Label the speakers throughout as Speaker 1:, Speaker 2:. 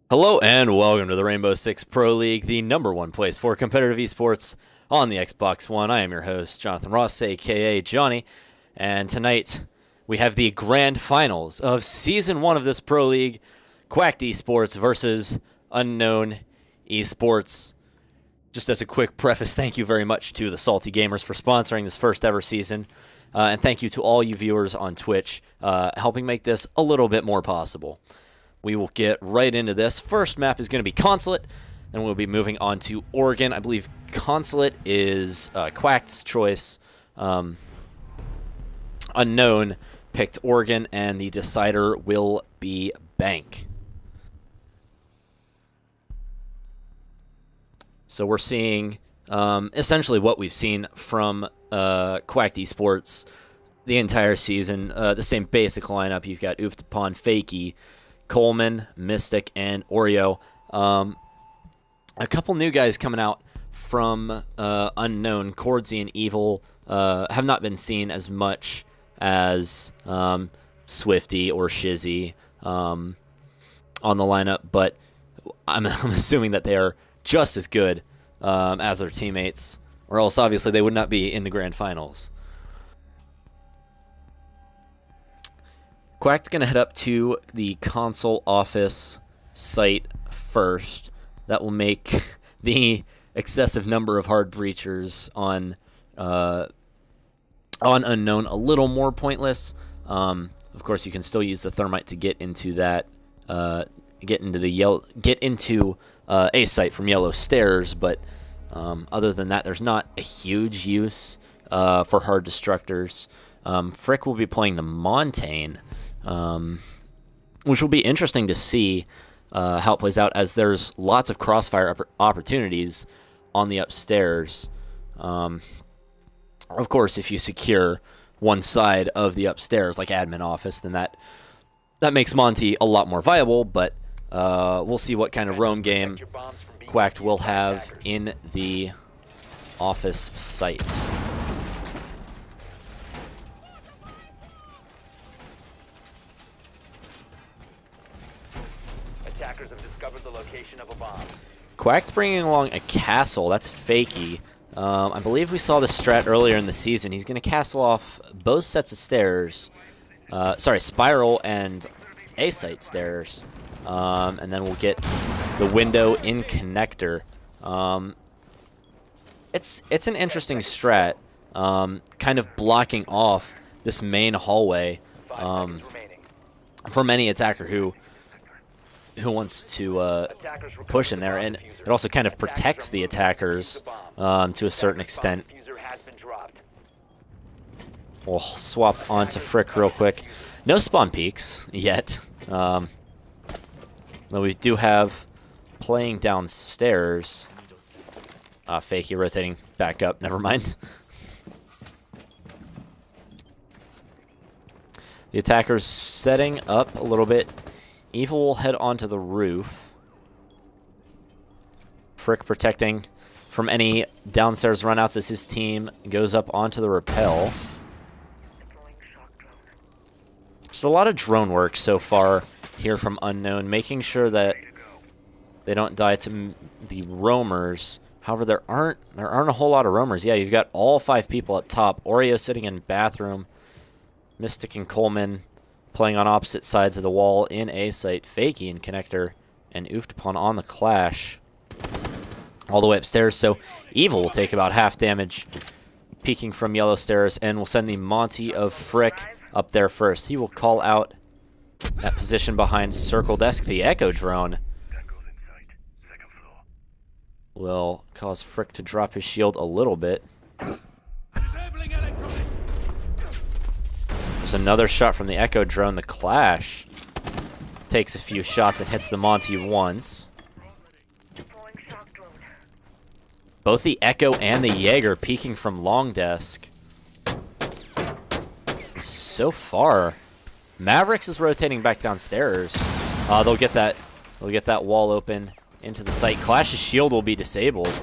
Speaker 1: Hello and welcome to the Rainbow Six Pro League, the #1 place for competitive esports on the Xbox One. I am your host, Jonathan Ross, aka Johnny, and tonight we have the grand finals of Season 1 of this Pro League, Quacked Esports versus UnKnwn Esports. Just as a quick preface, thank you very much to the Salty Gamers for sponsoring this first ever season, and thank you to all you viewers on Twitch, helping make this a little bit more possible. We will get right into this. First map is going to be Consulate, and we'll be moving on to Oregon. I believe Consulate is Quacked's choice. UnKnwn picked Oregon, and the decider will be Bank. So we're seeing essentially what we've seen from Quacked Esports the entire season. The same basic lineup. You've got UnKnwn, Fakey, Coleman, Mystic, and Oreo. A couple new guys coming out from UnKnwn. Cordsy and Evil have not been seen as much as Swifty or Shizzy on the lineup, but I'm assuming that they are just as good as their teammates, or else obviously they would not be in the grand finals. Quacked's going to head up to the console office site first. That will make the excessive number of hard breachers on UnKnwn a little more pointless. Of course, you can still use the thermite to get into that, get into A site from yellow stairs. But other than that, there's not a huge use for hard destructors. Frick will be playing the Montaigne, which will be interesting to see how it plays out, as there's lots of crossfire opportunities on the upstairs. Of course, if you secure one side of the upstairs, like admin office, then that makes Monty a lot more viable, but we'll see what kind of roam game Quacked will have in the office site.
Speaker 2: Attackers have discovered the location of a bomb.
Speaker 1: Quacked bringing along a castle. That's Fakey. I believe we saw this strat earlier in the season. He's going to castle off both sets of stairs. Spiral and A-site stairs. And then we'll get the window in connector. It's an interesting strat. Kind of blocking off this main hallway from any attacker who wants to push in there, and it also kind of protects the attackers to a certain extent. We'll swap onto Frick real quick. No spawn peaks yet, though we do have playing downstairs. Fakey rotating back up, never mind. The attackers setting up a little bit. Evil will head onto the roof. Frick protecting from any downstairs runouts as his team goes up onto the rappel. Just a lot of drone work so far here from UnKnwn, making sure that they don't die to the roamers. However, there aren't a whole lot of roamers. Yeah, you've got all 5 people up top. Oreo sitting in bathroom. Mystic and Coleman playing on opposite sides of the wall in A site. Fakey in connector, and UnKnwn on the clash all the way upstairs. So Evil will take about half damage peeking from yellow stairs, and will send the Monty of Frick up there first. He will call out that position behind circle desk. The Echo drone will cause Frick to drop his shield a little bit. There's another shot from the Echo drone. The clash takes a few shots and hits the Monty once. Both the Echo and the Jaeger peeking from long desk. So far, Mavericks is rotating back downstairs. They'll get that wall open into the site. Clash's shield will be disabled.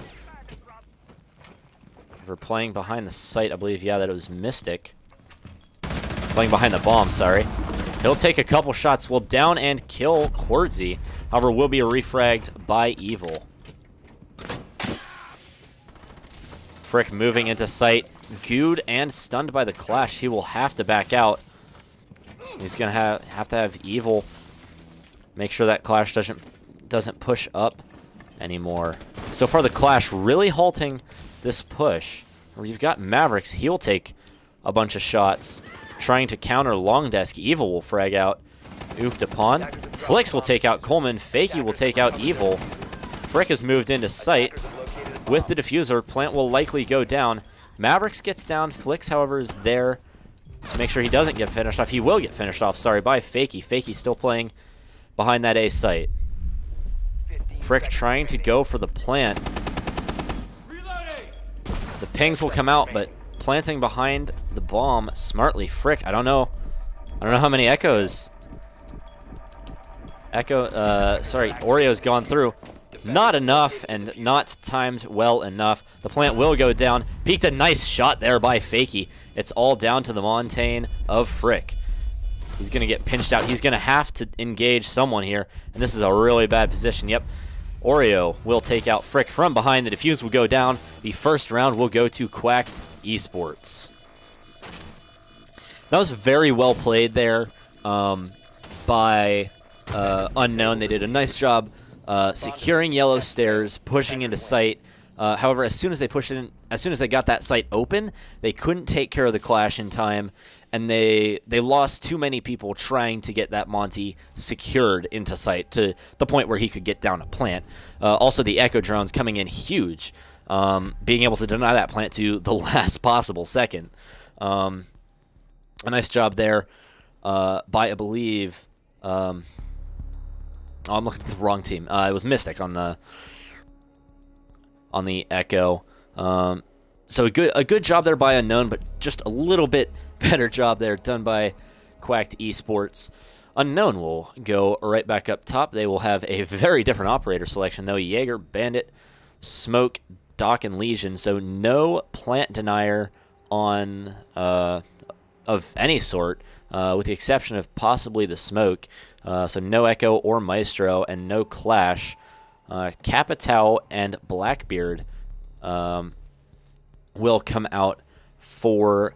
Speaker 1: We're playing behind the site, I believe. Yeah, that it was Mystic. Playing behind the bomb, sorry. He'll take a couple shots. Will down and kill Quartzy. However, will be refragged by Evil. Frick moving into sight. Gooed and stunned by the clash. He will have to back out. He's going to have to have Evil make sure that clash doesn't push up anymore. So far, the clash really halting this push. Where you've got Mavericks. He'll take a bunch of shots. Trying to counter long desk. Evil will frag out Oofed upon. Flix will take out Coleman. Fakey will take out Evil. Frick has moved into sight. With the diffuser, Plant will likely go down. Mavericks gets down. Flix, however, is there to make sure he doesn't get finished off. He will get finished off, sorry, by Fakey. Fakey still playing behind that A site. Frick trying to go for the plant. The pings will come out, but planting behind the bomb smartly. Frick, I don't know how many echoes. Oreo's gone through. Not enough and not timed well enough. The plant will go down. Peeked a nice shot there by Fakey. It's all down to the Montaigne of Frick. He's going to get pinched out. He's going to have to engage someone here, and this is a really bad position. Yep. Oreo will take out Frick from behind. The defuse will go down. The first round will go to Quacked Esports. That was very well played there by UnKnwn. They did a nice job securing yellow stairs, pushing into sight. However, as soon as they got that site open, they couldn't take care of the clash in time, and they lost too many people trying to get that Monty secured into sight to the point where he could get down a plant. Also, the Echo drones coming in huge, being able to deny that plant to the last possible second. A nice job there by, I believe... Oh, I'm looking at the wrong team. It was Mystic on the Echo. So a good job there by UnKnwn, but just a little bit better job there done by Quacked Esports. UnKnwn will go right back up top. They will have a very different operator selection though. Jaeger, Bandit, Smoke, Doc, and Legion. So no plant denier on of any sort, with the exception of possibly the Smoke. So no Echo or Maestro, and no Clash. Capitao and Blackbeard will come out for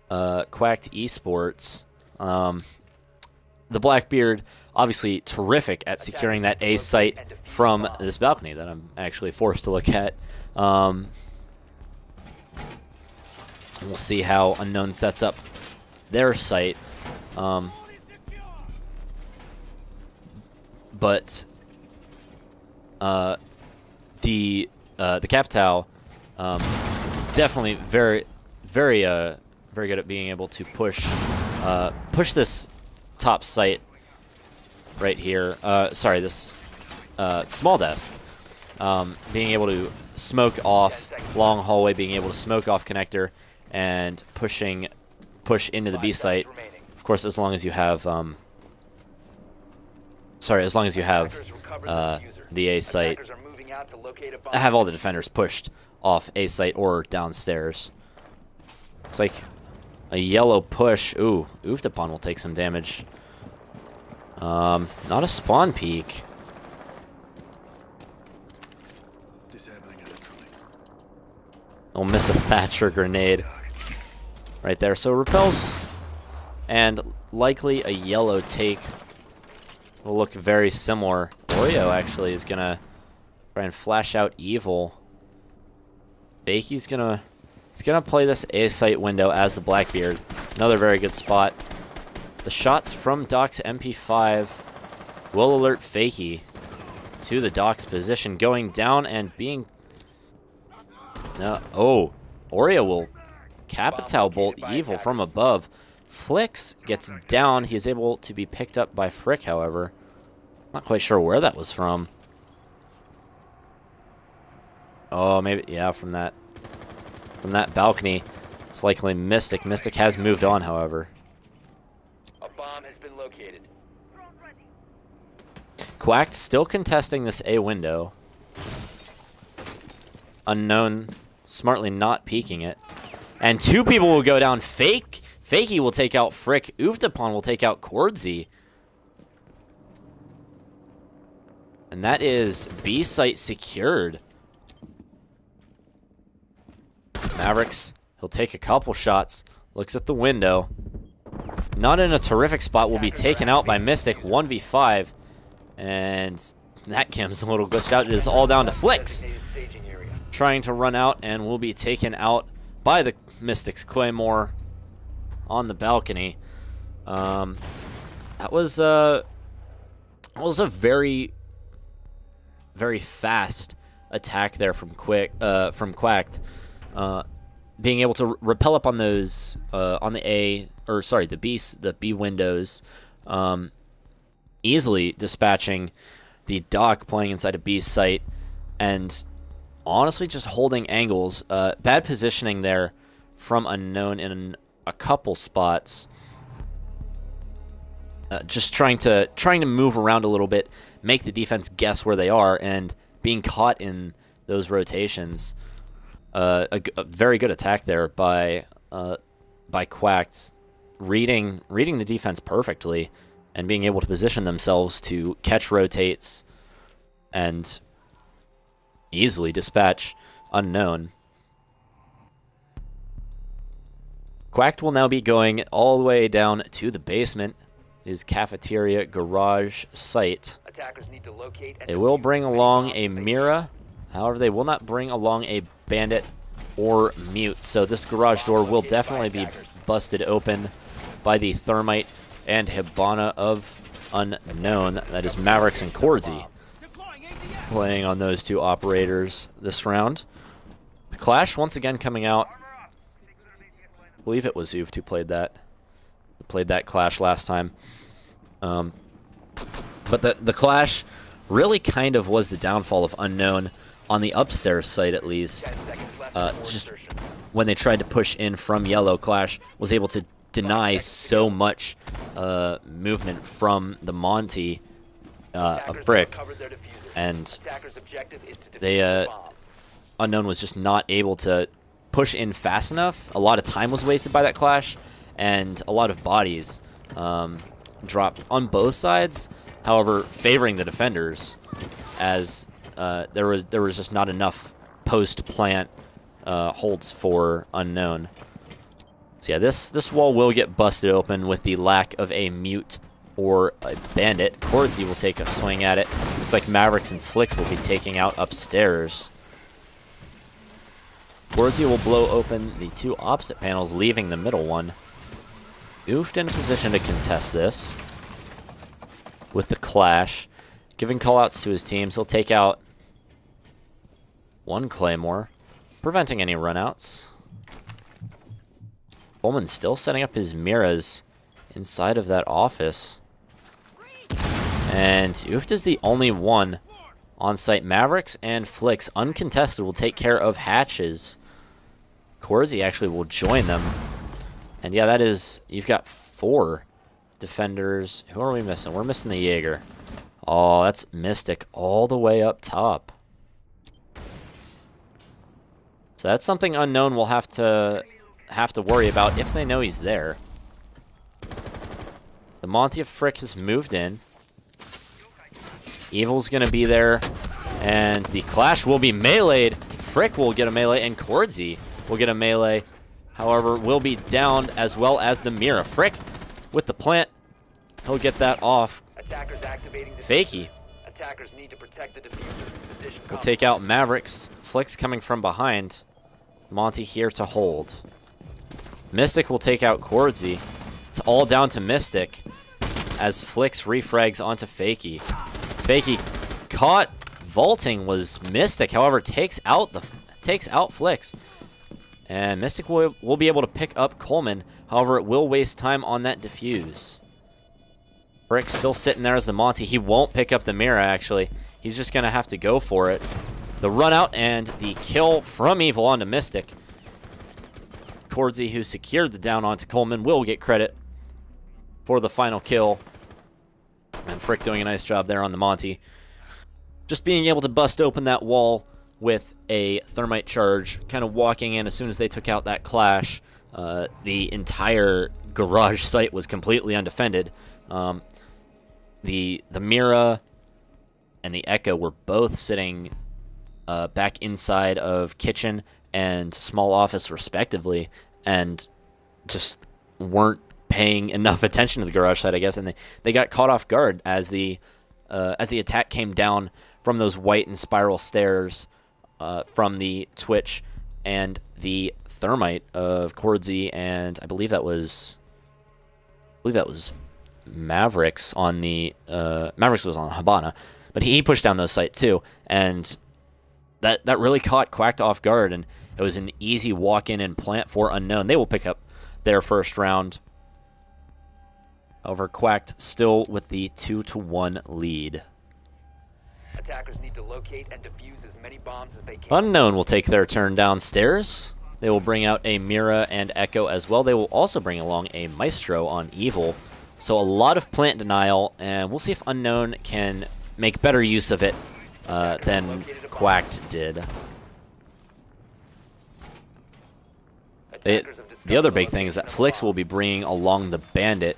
Speaker 1: Quacked Esports. The Blackbeard, obviously terrific at securing that A site from this balcony that I'm actually forced to look at. We'll see how UnKnwn sets up their site. But the Capitao definitely very good at being able to push this top site right here. This small desk. Being able to smoke off long hallway, being able to smoke off connector, and push into the B site. Of course, as long as you have the A site. I have all the defenders pushed off A site or downstairs. It's like a yellow push. Ooh, Oofed upon will take some damage. Not a spawn peek. We'll miss a Thatcher grenade right there. So repels and likely a yellow take will look very similar. Oreo actually is gonna try and flash out Evil. Bakey's gonna play this A site window as the Blackbeard. Another very good spot. The shots from Doc's MP5 will alert Fakey to the Doc's position, going down and being... No, oh, Oreo will Capitao bolt Evil from above. Flix gets down. He is able to be picked up by Frick, however. Not quite sure where that was from. Oh, maybe, yeah, from that balcony. It's likely Mystic. Mystic has moved on, however.
Speaker 2: A bomb has been located.
Speaker 1: Quacked still contesting this A window. UnKnwn smartly not peeking it. And two people will go down. Fakey Fakey will take out Frick. Uftapon will take out Cordsy. And that is B site secured. Mavericks, he'll take a couple shots. Looks at the window. Not in a terrific spot. Will be taken out by Mystic. 1v5. And that cam's a little glitched out. It is all down to Flix. Trying to run out and will be taken out by the Mystic's Claymore on the balcony. That was a very, very fast attack there from Quacked. Being able to repel up on those on the B windows, easily dispatching the Doc playing inside a B site, and honestly just holding angles. Bad positioning there from UnKnwn in a couple spots. Just trying to move around a little bit, make the defense guess where they are, and being caught in those rotations. A very good attack there by Quacked, reading the defense perfectly, and being able to position themselves to catch rotates and easily dispatch UnKnwn. Quacked will now be going all the way down to the basement, his cafeteria garage site. They will bring along a Mira. However, they will not bring along a Bandit or Mute. So this garage door will definitely be busted open by the Thermite and Hibana of UnKnwn. That is Mavericks and Cordsy playing on those two operators this round. The Clash once again coming out. I believe it was Uft who played that. Played that Clash last time. But the Clash really kind of was the downfall of UnKnwn on the upstairs site, at least. Just when they tried to push in from yellow, Clash was able to deny so much movement from the Monty of Frick, and they UnKnwn was just not able to push in fast enough. A lot of time was wasted by that Clash, and a lot of bodies dropped on both sides. However, favoring the defenders, as there was just not enough post-plant holds for UnKnwn. So yeah, this wall will get busted open with the lack of a Mute or a Bandit. Cordsy will take a swing at it. Looks like Mavericks and Flix will be taking out upstairs. Cordsy will blow open the two opposite panels, leaving the middle one. Ooft in a position to contest this with the Clash, giving callouts to his teams. He'll take out one Claymore, preventing any runouts. Coleman's still setting up his Miras inside of that office. And Ooft is the only one on site. Mavericks and Flix, uncontested, will take care of hatches. Cordsy actually will join them. And yeah, that is, you've got 4 defenders. Who are we missing? We're missing the Jaeger. Oh, that's Mystic all the way up top. So that's something UnKnwn will have to worry about if they know he's there. The Monty of Frick has moved in. Evil's going to be there, and the Clash will be meleeed. Frick will get a melee, and Cordsy will get a melee. However, will be downed, as well as the Mira. Frick with the plant. He'll get that off. Fakey will take out Mavericks. Flix coming from behind. Monty here to hold. Mystic will take out Cordsy. It's all down to Mystic as Flix refrags onto Fakey. Fakey caught vaulting was Mystic, however, takes out Flix. And Mystic will be able to pick up Coleman, however, it will waste time on that defuse. Frick still sitting there as the Monty. He won't pick up the Mira, actually. He's just going to have to go for it. The run out and the kill from Evil onto Mystic. Cordsy, who secured the down onto Coleman, will get credit for the final kill. And Frick doing a nice job there on the Monty. Just being able to bust open that wall with a thermite charge, kind of walking in as soon as they took out that Clash. The entire garage site was completely undefended. The Mira and the Echo were both sitting back inside of kitchen and small office respectively, and just weren't paying enough attention to the garage site, I guess, and they got caught off guard as the attack came down from those white and spiral stairs from the Twitch and the thermite of Cordsy, and I believe that was Mavericks on the Mavericks was on Habana, but he pushed down those sites too, and that really caught Quacked off guard, and it was an easy walk in and plant for UnKnwn. They will pick up their first round over Quacked, still with the 2-1 lead.
Speaker 2: Attackers need to locate and defuse as many bombs as they can.
Speaker 1: UnKnwn will take their turn downstairs. They will bring out a Mira and Echo as well. They will also bring along a Maestro on Evil. So a lot of plant denial, and we'll see if UnKnwn can make better use of it than Quacked did. The other big thing is that Flix will be bringing along the Bandit,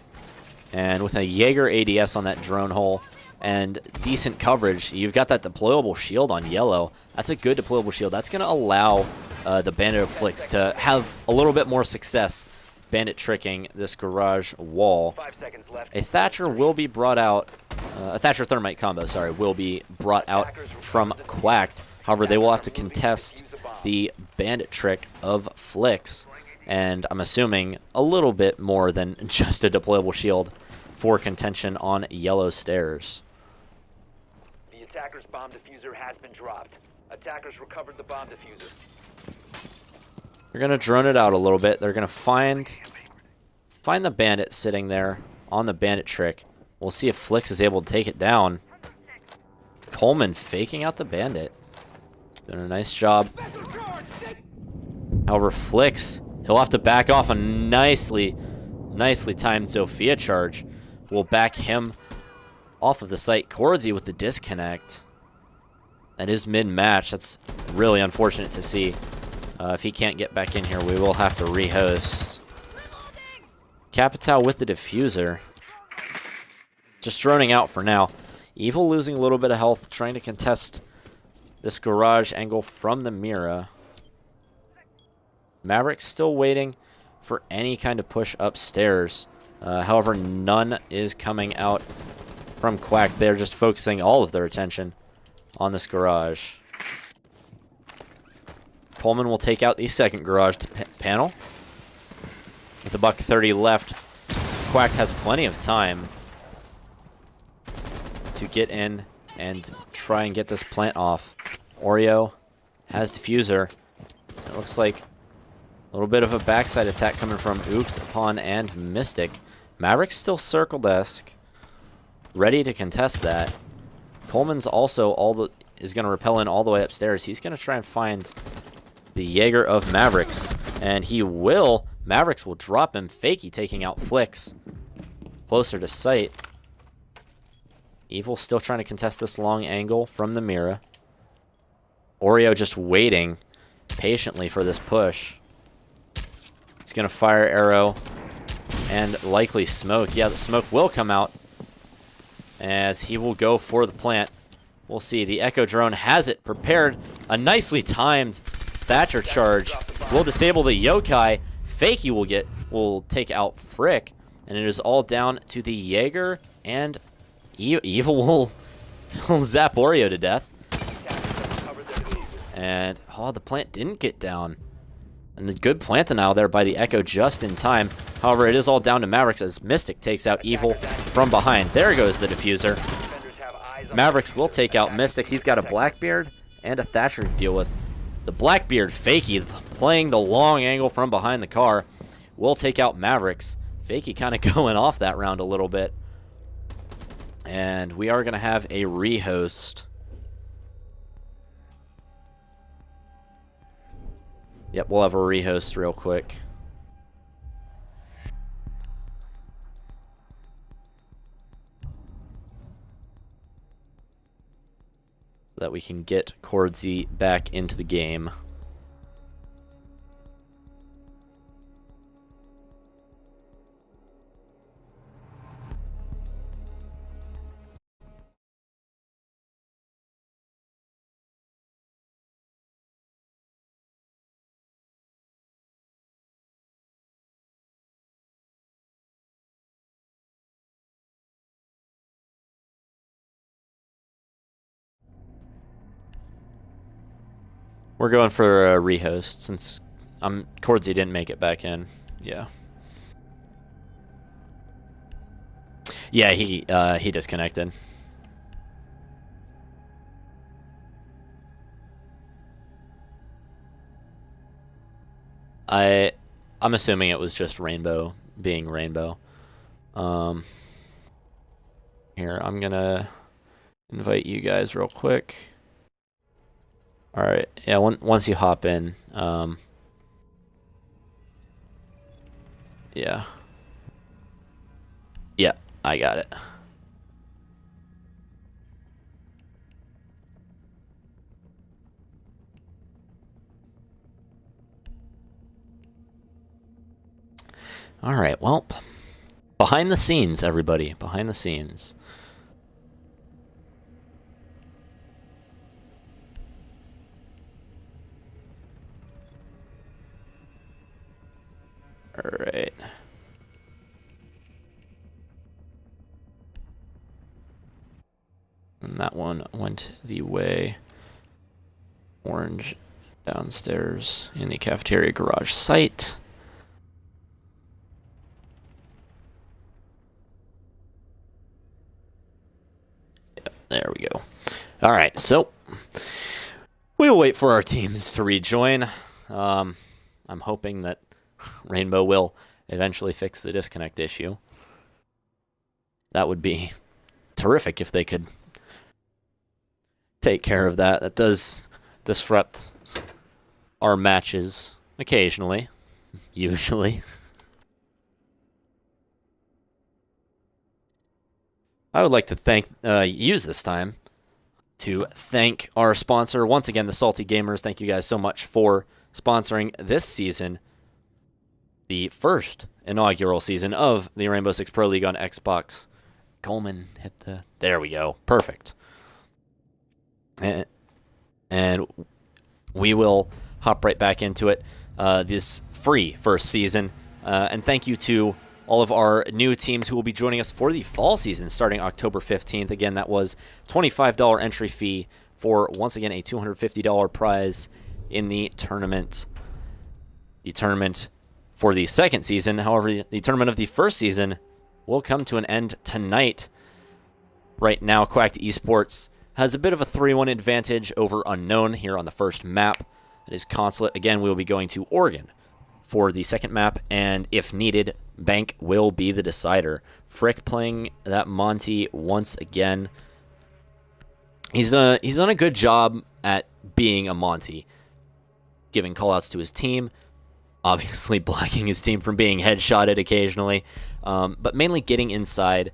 Speaker 1: and with a Jaeger ADS on that drone hole and decent coverage, you've got that deployable shield on Yellow. That's a good deployable shield. That's going to allow the Bandit of Flix to have a little bit more success Bandit tricking this garage wall.
Speaker 2: 5 seconds left.
Speaker 1: A Thatcher will be brought out, a Thatcher Thermite combo, sorry, will be brought out from Quacked. However, they will have to contest the Bandit trick of Flix, and I'm assuming a little bit more than just a deployable shield for contention on Yellow stairs.
Speaker 2: The attacker's bomb diffuser has been dropped. Attackers recovered the bomb diffuser.
Speaker 1: They're going to drone it out a little bit. They're going to find the Bandit sitting there on the Bandit trick. We'll see if Flix is able to take it down. Coleman faking out the Bandit. Doing a nice job. However, Flix, he'll have to back off a nicely timed Zofia charge. Will back him off of the site. Cordsy with the disconnect. That is mid-match. That's really unfortunate to see. If he can't get back in here, we will have to rehost. Capital with the diffuser. Just droning out for now. Evil losing a little bit of health, trying to contest this garage angle from the Mira. Maverick still waiting for any kind of push upstairs. However, none is coming out from Quack. They're just focusing all of their attention on this garage. Coleman will take out the second garage panel. With $1:30 left, Quack has plenty of time to get in and try and get this plant off. Oreo has diffuser. It looks like a little bit of a backside attack coming from Oofed, Pawn, and Mystic. Maverick's still circle desk, ready to contest that. Coleman's also is going to rappel in all the way upstairs. He's going to try and find the Jaeger of Mavericks, and he will. Mavericks will drop him. Fakey taking out Flix closer to sight. Evil still trying to contest this long angle from the Mira. Oreo just waiting patiently for this push. He's going to fire arrow and likely smoke. Yeah, the smoke will come out as he will go for the plant. We'll see. The Echo drone has it prepared. A nicely timed Thatcher charge will disable the Yokai. Fakey will take out Frick, and it is all down to the Jaeger, and Evil will zap Oreo to death. And the plant didn't get down. And the good plant denial there by the Echo just in time. However, it is all down to Mavericks as Mystic takes out Evil from behind. There goes the diffuser. Mavericks will take out Mystic. He's got a Blackbeard and a Thatcher to deal with. The Blackbeard Fakey playing the long angle from behind the car will take out Mavericks. Fakey kind of going off that round a little bit. And we are going to have a rehost. Yep, we'll have a rehost real quick. So that we can get Cordsy back into the game. We're going for a rehost since Cordsy didn't make it back in. Yeah. Yeah, he disconnected. I'm assuming it was just Rainbow being Rainbow. Here, I'm gonna invite you guys real quick. All right, yeah. Once you hop in, yeah, I got it. All right, well, behind the scenes, everybody, behind the scenes. All right. And that one went the way. Orange downstairs in the cafeteria garage site. There we go. All right, so we will wait for our teams to rejoin. I'm hoping that Rainbow will eventually fix the disconnect issue. That would be terrific if they could take care of that. That does disrupt our matches occasionally, usually. I would like to use this time to thank our sponsor once again, the Salty Gamers. Thank you guys so much for sponsoring this season, the first inaugural season of the Rainbow Six Pro League on Xbox. Coleman hit the... There we go. Perfect. And we will hop right back into it. This free first season. And thank you to all of our new teams who will be joining us for the fall season starting October 15th. Again, that was $25 entry fee for, once again, a $250 prize in the tournament. The tournament for the second season, however, the tournament of the first season will come to an end tonight. Right now, Quacked Esports has a bit of a 3-1 advantage over UnKnwn here on the first map. That is Consulate. Again, we will be going to Oregon for the second map, and if needed, Bank will be the decider. Frick playing that Monty once again. He's done a good job at being a Monty, giving callouts to his team, obviously blocking his team from being headshotted occasionally, but mainly getting inside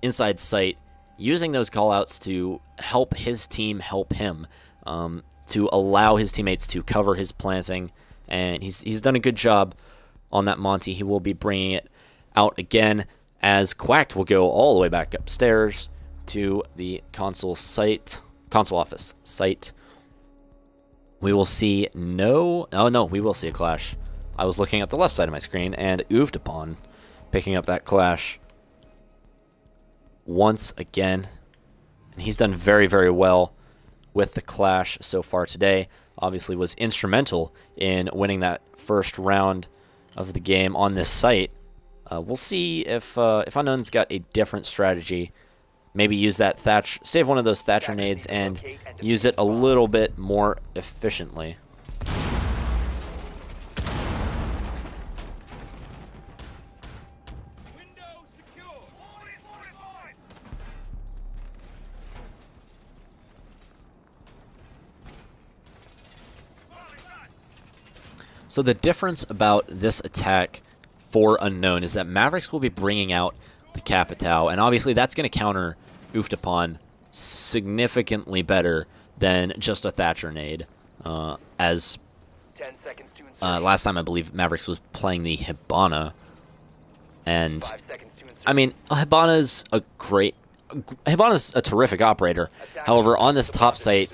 Speaker 1: sight, using those callouts to help his team help him, to allow his teammates to cover his planting, and he's done a good job on that Monty. He will be bringing it out again as Quacked will go all the way back upstairs to the console office site. We will see we will see a clash. I was looking at the left side of my screen, and UnKnwn picking up that clash once again. And he's done very, very well with the clash so far today. Obviously was instrumental in winning that first round of the game on this site. We'll see if UnKnown's got a different strategy. Maybe use that save one of those Thatcher nades and use it a little bit more efficiently. So the difference about this attack for UnKnown is that Mavericks will be bringing out the Capitao, and obviously that's going to counter UnKnown significantly better than just a Thatcher nade. As
Speaker 2: 10 seconds to insert.
Speaker 1: last time I believe Mavericks was playing the Hibana, and
Speaker 2: 5 seconds to insert.
Speaker 1: I mean Hibana's a terrific operator. However, on this top site,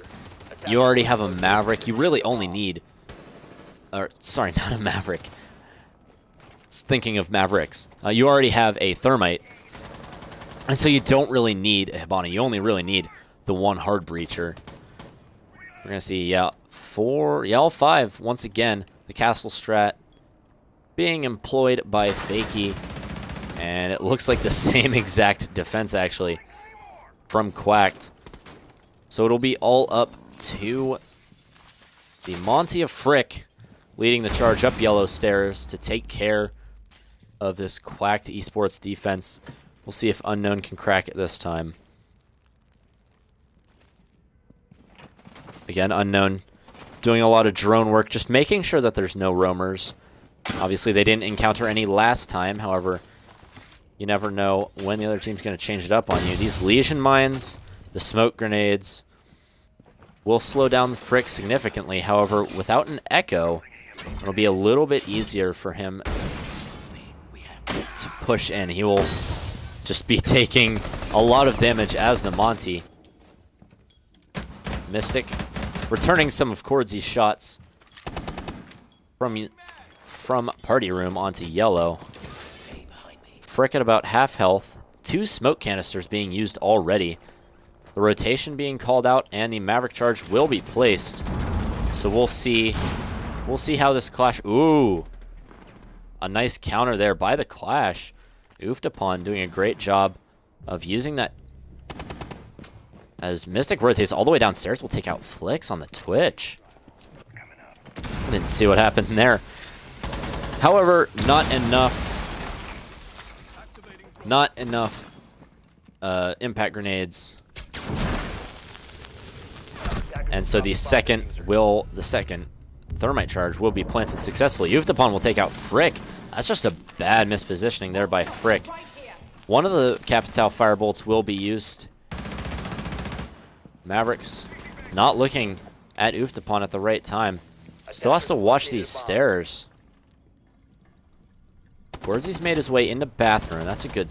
Speaker 1: you already have a Maverick. You really only need... sorry, not a Maverick. Thinking of Mavericks. You already have a Thermite, and so you don't really need a Hibana. You only really need the one hard breacher. We're going to see, yeah, 4, yeah, all 5. Once again, the castle strat being employed by Fakey. And it looks like the same exact defense, actually, from Quacked. So it'll be all up to the Monty of Frick leading the charge up yellow stairs to take care of this Quacked Esports defense. We'll see if UnKnwn can crack it this time. Again, UnKnwn doing a lot of drone work, just making sure that there's no roamers. Obviously, they didn't encounter any last time. However, you never know when the other team's going to change it up on you. These Legion mines, the smoke grenades, will slow down the Frick significantly. However, without an echo, it'll be a little bit easier for him to push in. He will just be taking a lot of damage as the Monty. Mystic returning some of Cordsy's shots from Party Room onto yellow. Frick at about half health. 2 smoke canisters being used already. The rotation being called out, and the Maverick charge will be placed. So we'll see how this clash. Ooh, a nice counter there by the Clash. Uftapon doing a great job of using that. As Mystic rotates all the way downstairs, we'll take out Flicks on the Twitch. Didn't see what happened there. However, not enough impact grenades. And so the second thermite charge will be planted successfully. Uftapon will take out Frick. That's just a bad mispositioning there by Frick. One of the Capital Firebolts will be used. Mavericks not looking at Uftapon at the right time. Still has to watch these stairs. Wordsy's made his way into bathroom. That's a good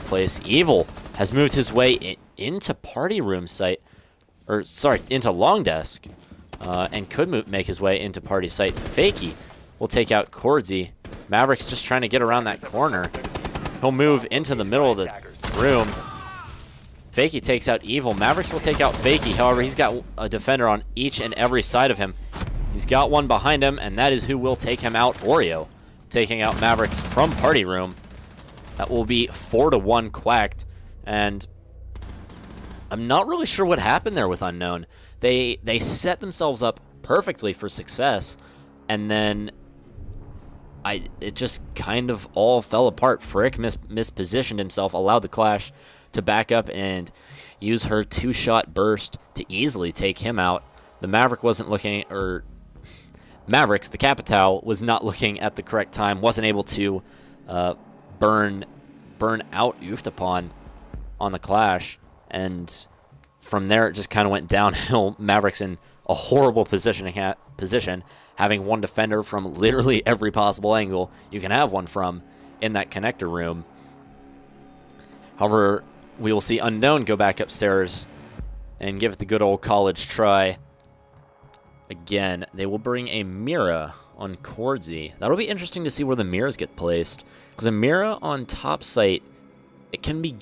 Speaker 1: place. Evil has moved his way into party room site. Or, sorry, into long desk. And could make his way into party site. Fakey will take out Cordsy. Maverick's just trying to get around that corner. He'll move into the middle of the room. Fakey takes out Evil. Mavericks will take out Fakey. However, he's got a defender on each and every side of him. He's got one behind him, and that is who will take him out. Oreo taking out Mavericks from Party Room. That will be 4-1 Quacked. And I'm not really sure what happened there with UnKnwn. They set themselves up perfectly for success, and then it just kind of all fell apart. Frick mispositioned himself, allowed the Clash to back up and use her 2-shot burst to easily take him out. The Maverick wasn't looking, or Mavericks, the Capital, was not looking at the correct time, wasn't able to burn out Uftapon on the Clash, and from there it just kind of went downhill. Mavericks in a horrible position, having one defender from literally every possible angle you can have one from in that connector room. However, we will see UnKnwn go back upstairs and give it the good old college try. Again, they will bring a Mira on Cordsy. That'll be interesting to see where the Miras get placed. Because a Mira on top site, it can be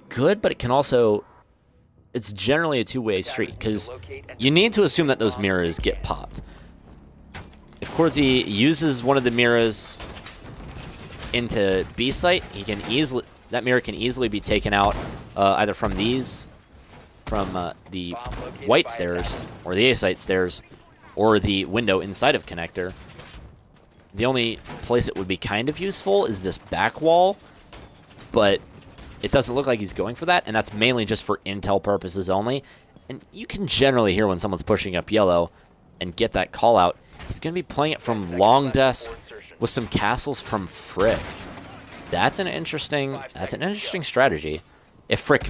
Speaker 1: good, but it can also... It's generally a two-way street, because you need to assume that those Miras get popped. If Cordsy uses one of the Miras into B site, that Mira can easily be taken out either from the white stairs or the A site stairs or the window inside of connector. The only place it would be kind of useful is this back wall, but it doesn't look like he's going for that, and that's mainly just for intel purposes only. And you can generally hear when someone's pushing up yellow and get that call out. He's going to be playing it from long desk with some castles from Frick. That's an interesting strategy. If Frick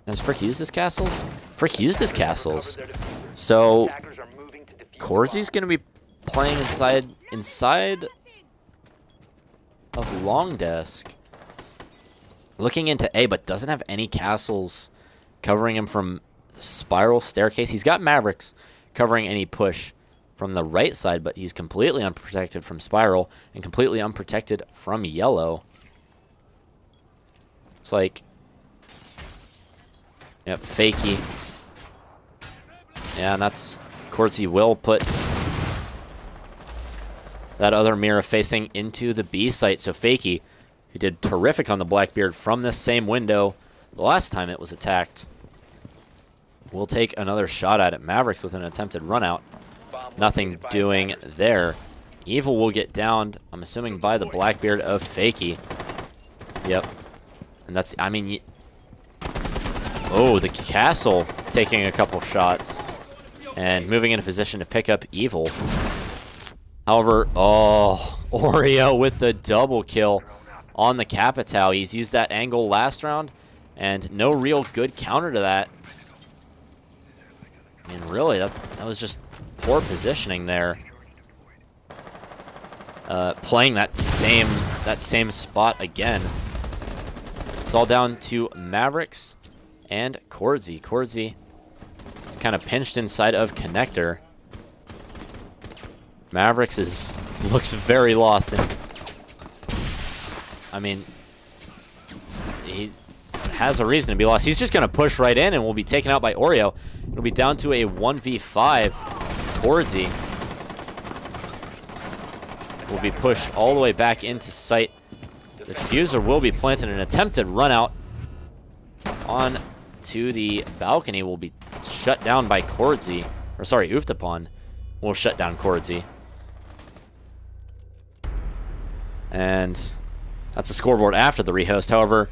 Speaker 1: has Frick used his castles? Frick used his castles. So Cordsy's going to be playing inside of long desk. Looking into A, but doesn't have any castles covering him from spiral staircase. He's got Mavericks covering any push from the right side, but he's completely unprotected from spiral and completely unprotected from yellow. It's like, yep, Fakey. Yeah, and that's Cordsy will put that other mirror facing into the B site. So Fakey, who did terrific on the Blackbeard from this same window the last time it was attacked, will take another shot at it. Mavericks with an attempted run out. Nothing doing there. Evil will get downed, I'm assuming, by the Blackbeard of Fakey. Yep. And that's, I mean, oh, the Castle taking a couple shots and moving into position to pick up Evil. However, oh, Oreo with the double kill on the Capitao. He's used that angle last round, and no real good counter to that. I mean, really, that was just poor positioning there. Playing that same spot again. It's all down to Mavericks and Cordsy. Cordsy is kind of pinched inside of Connector. Mavericks looks very lost. And I mean, he has a reason to be lost. He's just going to push right in and will be taken out by Oreo. It'll be down to a 1v5. Cordsy will be pushed all the way back into sight. The diffuser will be planted. An attempted run out on to the balcony will be shut down by Cordsy. Or sorry, Uftapon will shut down Cordsy. And that's the scoreboard after the rehost. However,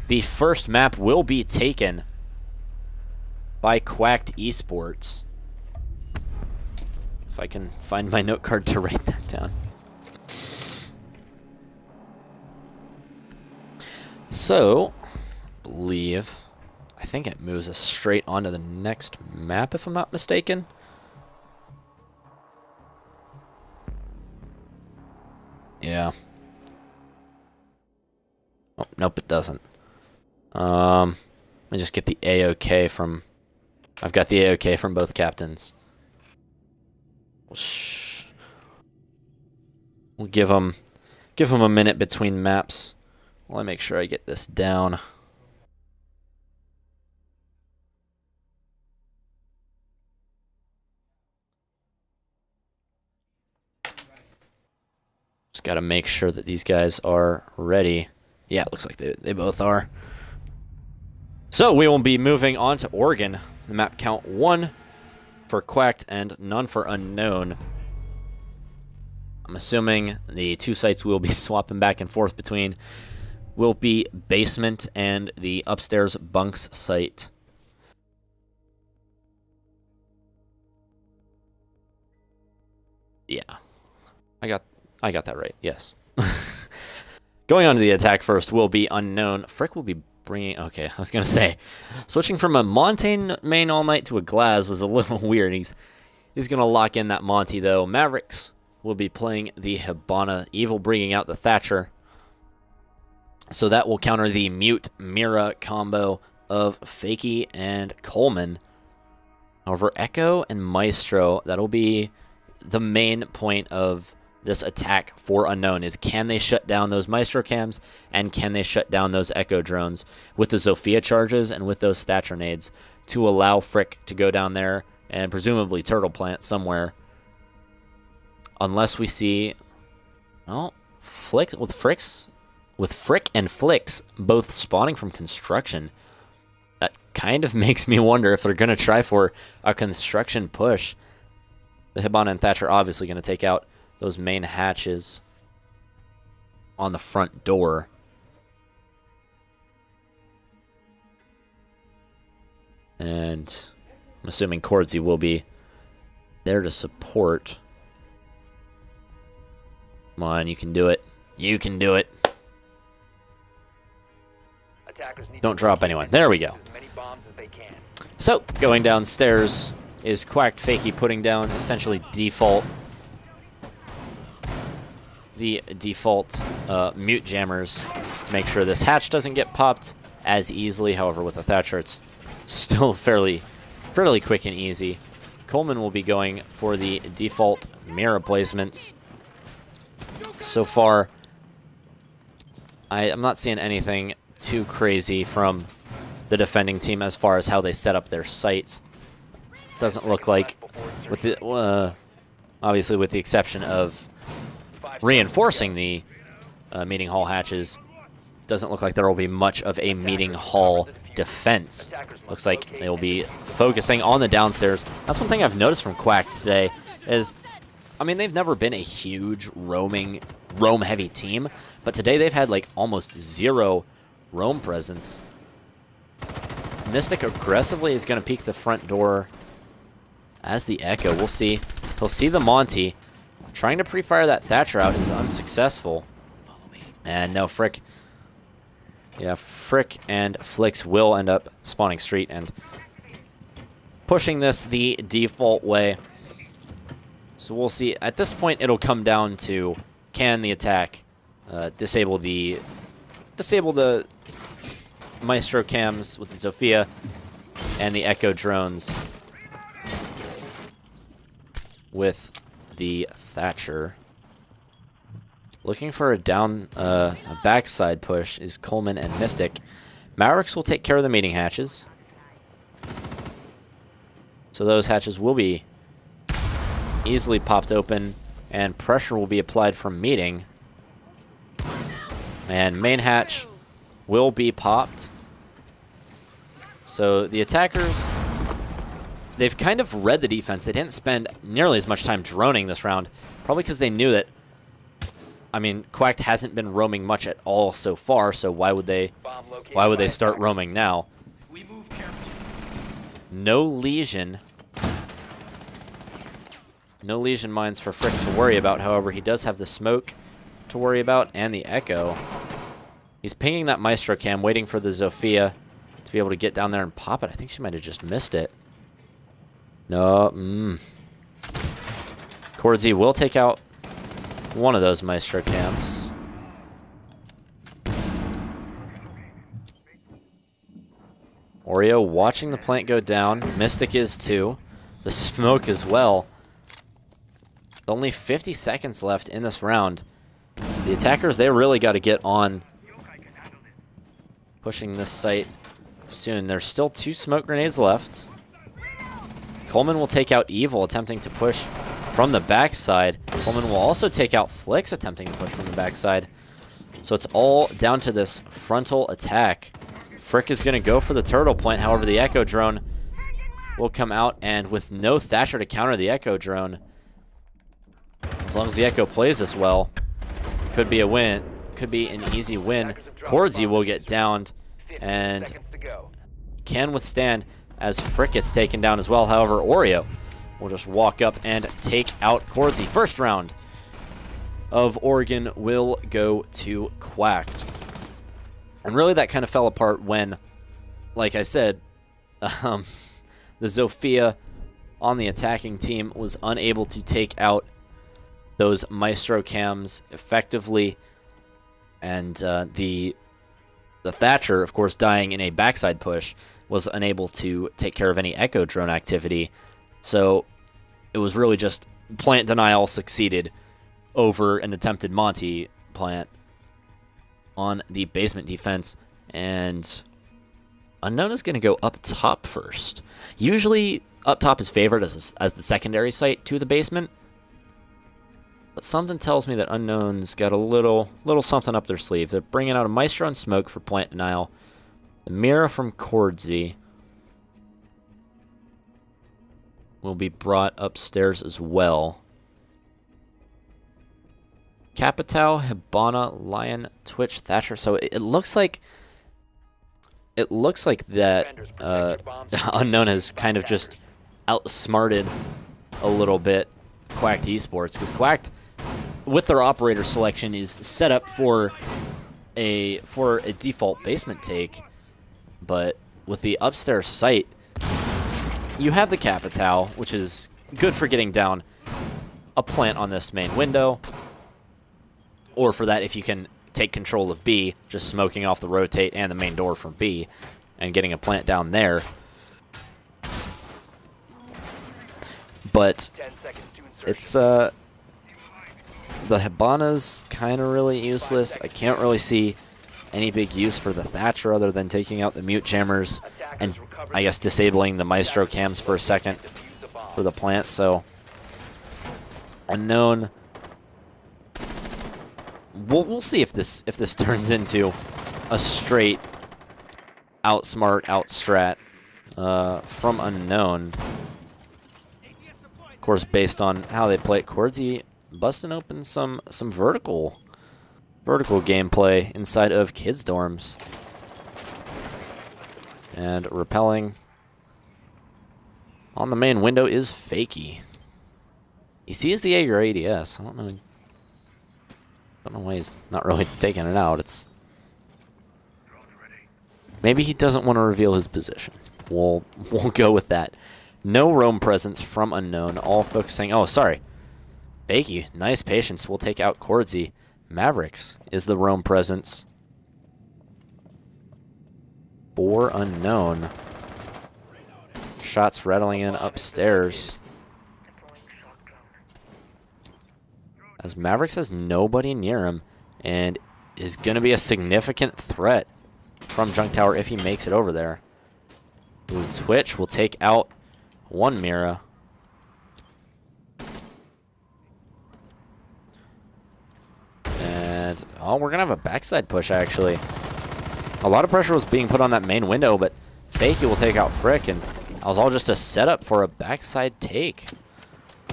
Speaker 1: the first map will be taken by Quacked Esports. If I can find my note card to write that down. So, I think it moves us straight onto the next map, if I'm not mistaken. Yeah. Oh, nope, it doesn't. Let me just get the AOK from... I've got the AOK from both captains. We'll give them a minute between maps. Let me make sure I get this down. Just got to make sure that these guys are ready. Yeah, it looks like they both are. So we will be moving on to Oregon. The map count 1 for Quacked and none for UnKnwn. I'm assuming the two sites we'll be swapping back and forth between will be basement and the upstairs bunks site. Yeah, I got that right. Yes. Going on to the attack first will be UnKnwn. Frick will be bringing... Okay, I was going to say, switching from a Montane main all night to a Glaz was a little weird. He's going to lock in that Monty, though. Mavericks will be playing the Hibana. Evil bringing out the Thatcher. So that will counter the Mute Mira combo of Fakey and Coleman. However, Echo and Maestro, that'll be the main point of this attack for UnKnwn, is can they shut down those Maestro cams and can they shut down those Echo drones with the Zofia charges and with those Thatcher nades to allow Frick to go down there and presumably turtle plant somewhere. Unless we see, well, Frick and Flicks both spawning from construction. That kind of makes me wonder if they're going to try for a construction push. The Hibana and Thatcher obviously going to take out those main hatches on the front door. And I'm assuming Cordsy will be there to support. Come on, you can do it. You can do it. Don't drop anyone. There we go. So, going downstairs is Quacked Fakey putting down essentially the default mute jammers to make sure this hatch doesn't get popped as easily. However, with a Thatcher, it's still fairly quick and easy. Coleman will be going for the default mirror placements. So far, I'm not seeing anything too crazy from the defending team as far as how they set up their sites. Doesn't look like with the obviously with the exception of reinforcing the meeting hall hatches. Doesn't look like there will be much of a meeting hall defense. Looks like they will be focusing on the downstairs. That's one thing I've noticed from Quacked today is, I mean, they've never been a huge roam-heavy team, but today they've had like almost zero roam presence. Mystic aggressively is going to peek the front door as the Echo. We'll see. He'll see the Monty. Trying to pre-fire that Thatcher out is unsuccessful. And no, Frick. Yeah, Frick and Flix will end up spawning street and pushing this the default way. So we'll see. At this point, it'll come down to, can the attack disable the Maestro cams with the Zofia and the Echo drones with the Thatcher. Looking for a backside push is Coleman and Mystic. Mavericks will take care of the meeting hatches. So those hatches will be easily popped open, and pressure will be applied from meeting. And main hatch will be popped. So the attackers, they've kind of read the defense. They didn't spend nearly as much time droning this round, probably because they knew that, I mean, Quacked hasn't been roaming much at all so far, so why would they start roaming now?
Speaker 3: We move carefully.
Speaker 1: No Legion. No Legion mines for Frick to worry about. However, he does have the smoke to worry about and the Echo. He's pinging that Maestro cam, waiting for the Zofia to be able to get down there and pop it. I think she might have just missed it. No. Cordsy will take out one of those Maestro cams. Oreo watching the plant go down. Mystic is too. The smoke as well. Only 50 seconds left in this round. The attackers, they really got to get on pushing this site soon. There's still 2 smoke grenades left. Coleman will take out Evil, attempting to push from the backside. Coleman will also take out Flix, attempting to push from the backside. So it's all down to this frontal attack. Frick is going to go for the turtle point. However, the Echo drone will come out, and with no Thatcher to counter the Echo drone, as long as the Echo plays this well, could be a win. Could be an easy win. Cordsy will get downed and can withstand as Frick gets taken down as well. However, Oreo will just walk up and take out Cordsy. First round of Oregon will go to Quacked. And really that kind of fell apart when, like I said, the Zofia on the attacking team was unable to take out those Maestro cams effectively. And the Thatcher, of course, dying in a backside push, was unable to take care of any Echo drone activity. So it was really just plant denial succeeded over an attempted Monty plant on the basement defense. And UnKnwn is going to go up top first. Usually up top is favored as the secondary site to the basement. But something tells me that UnKnown's got a little something up their sleeve. They're bringing out a Maestro and Smoke for plant denial. The Mira from Cordsy will be brought upstairs as well. Capital, Hibana, Lion, Twitch, Thatcher. So it looks like that UnKnwn has kind of just outsmarted a little bit Quacked Esports, because Quacked, with their operator selection, is set up for a default basement take, but with the upstairs site, you have the Capital, which is good for getting down a plant on this main window, or for that if you can take control of B, just smoking off the rotate and the main door from B and getting a plant down there. But it's the Hibana's kind of really useless. I can't really see any big use for the Thatcher other than taking out the mute jammers and I guess disabling the Maestro cams for a second. for the plant, so UnKnwn. We'll see if this turns into a straight outsmart, outstrat from UnKnwn. Of course, based on how they play it, Cordsy busting open some vertical gameplay inside of kids' dorms. And repelling on the main window is Fakey. He sees the Jaeger ADS. I don't know why he's not really taking it out. It's maybe he doesn't want to reveal his position. We'll go with that. No roam presence from UnKnwn. All focusing. Oh, sorry. Fakey, nice patience. We'll take out Cordsy. Mavericks is the roam presence for UnKnwn. Shots rattling in upstairs. As Mavericks has nobody near him and is going to be a significant threat from Junk Tower if he makes it over there. Ooh, Twitch will take out one Mira. And, oh, we're going to have a backside push, actually. A lot of pressure was being put on that main window, but Fakey will take out Frick, and that was all just a setup for a backside take.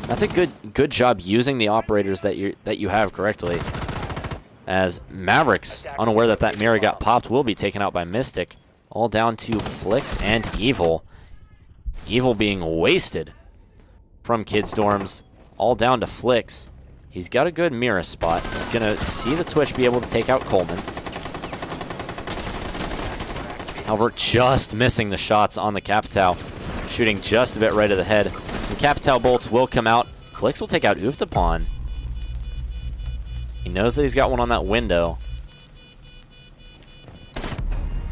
Speaker 1: That's a good job using the operators that you have correctly. As Mavericks, unaware that Mira got popped, will be taken out by Mystic. All down to Flix and Evil. Evil being wasted from kids' dorms. All down to Flix. He's got a good Mira spot. He's going to see the Twitch be able to take out Coleman. However, just missing the shots on the Capitao. Shooting just a bit right of the head. Some Capitao bolts will come out. Flix will take out Uftapon. He knows that he's got one on that window.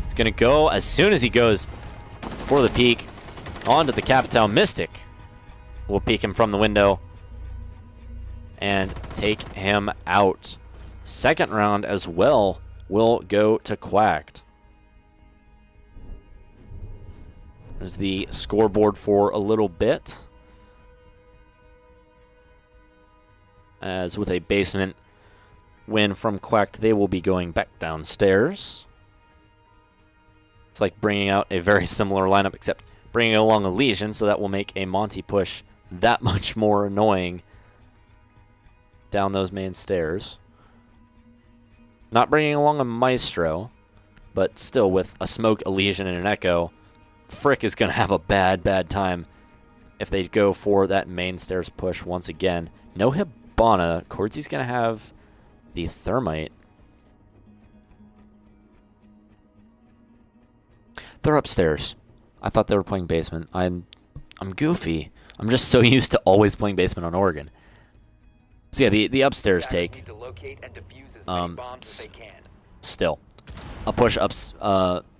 Speaker 1: He's going to go as soon as he goes for the peek onto the Capitao. Mystic will peek him from the window and take him out. Second round as well will go to Quacked. There's the scoreboard for a little bit. As with a basement win from Quacked, they will be going back downstairs. It's like bringing out a very similar lineup, except bringing along a Legion, so that will make a Monty push that much more annoying down those main stairs. Not bringing along a Maestro, but still with a Smoke, a Legion, and an Echo, Frick is going to have a bad time if they go for that main stairs push once again. No Hibana. Cordsy's going to have the Thermite. They're upstairs. I thought they were playing basement. I'm goofy. I'm just so used to always playing basement on Oregon. So yeah, the upstairs take. Still, a push ups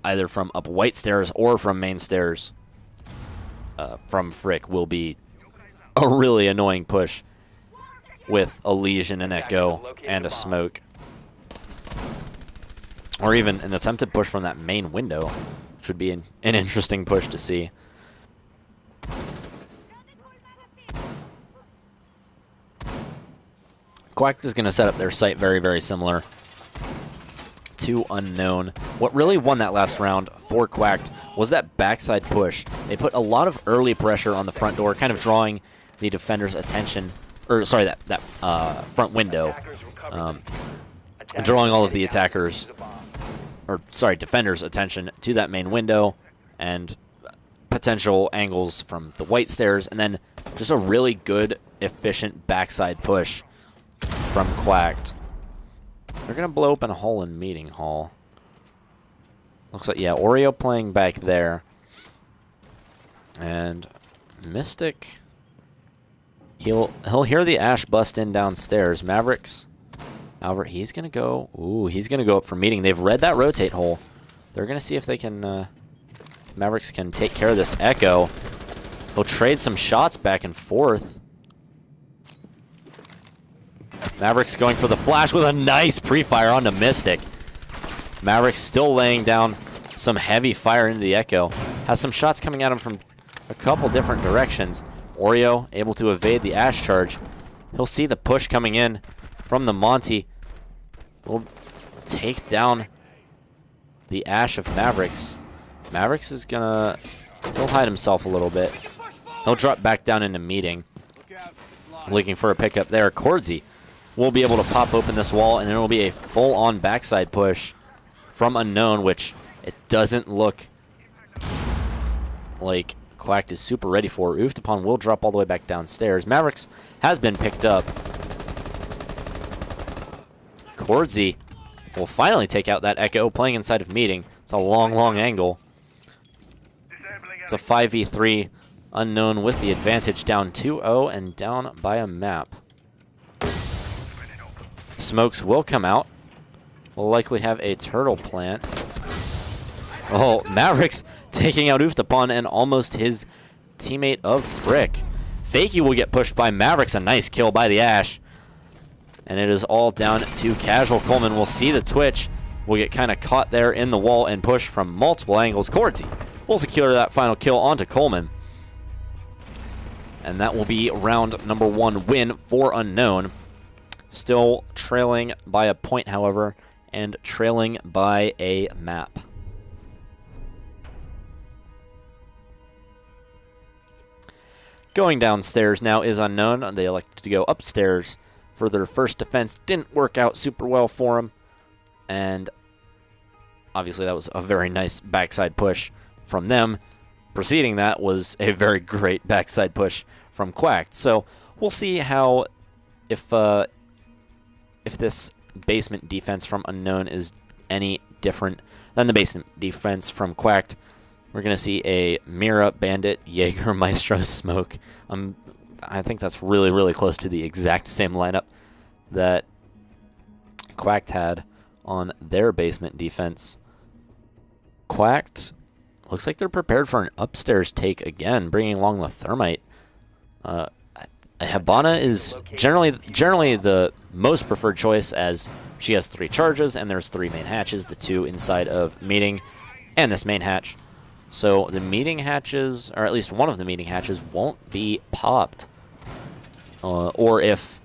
Speaker 1: either from up white stairs or from main stairs from Frick will be a really annoying push with a Legion, an Echo, and a Smoke. Or even an attempted push from that main window, which would be an interesting push to see. Quacked is going to set up their site very similar to UnKnwn. What really won that last round for Quacked was that backside push. They put a lot of early pressure on the front door, kind of drawing the defender's attention, or sorry, that front window, drawing all of the attackers, or sorry, defenders' attention to that main window, and potential angles from the white stairs, and then just a really good, efficient backside push from Quacked. They're going to blow open a hole in Meeting Hall. Looks like, yeah, Oreo playing back there. And Mystic, he'll hear the Ash bust in downstairs. Mavericks, however, he's going to go, he's going to go up for Meeting. They've read that rotate hole. They're going to see if they can, Mavericks can take care of this Echo. He'll trade some shots back and forth. Mavericks going for the flash with a nice pre-fire onto Mystic. Mavericks still laying down some heavy fire into the Echo. Has some shots coming at him from a couple different directions. Oreo able to evade the Ash charge. He'll see the push coming in from the Monty. Will take down the Ash of Mavericks. Mavericks is gonna... He'll hide himself a little bit. He'll drop back down into meeting. Looking for a pickup there. Cordsy will be able to pop open this wall, and it'll be a full-on backside push from UnKnwn, which it doesn't look like Quacked is super ready for. Oofed upon will drop all the way back downstairs. Mavericks has been picked up. Cordsy will finally take out that Echo, playing inside of meeting. It's a long, long angle. It's a 5v3. UnKnwn with the advantage, down 2-0 and down by a map. Smokes will come out. We'll likely have a turtle plant. Oh, Mavericks taking out Uftapon and almost his teammate of Frick. Fakey will get pushed by Mavericks. A nice kill by the Ash. And it is all down to Casual. Coleman will see the twitch. Will get kind of caught there in the wall and push from multiple angles. Cordsy will secure that final kill onto Coleman. And that will be round number 1 win for UnKnwn. Still trailing by a point, however, and trailing by a map. Going downstairs now is UnKnwn. They elected to go upstairs for their first defense. Didn't work out super well for them. And obviously that was a very nice backside push from them. Preceding that was a very great backside push from Quacked. So we'll see how, if this basement defense from UnKnwn is any different than the basement defense from Quacked. We're going to see a Mira, Bandit, Jaeger, Maestro, Smoke. I think that's really, really close to the exact same lineup that Quacked had on their basement defense. Quacked looks like they're prepared for an upstairs take again, bringing along the Thermite. Habana is generally the most preferred choice, as she has 3 charges and there's 3 main hatches, the 2 inside of meeting and this main hatch. So the meeting hatches, or at least one of the meeting hatches, won't be popped. Or if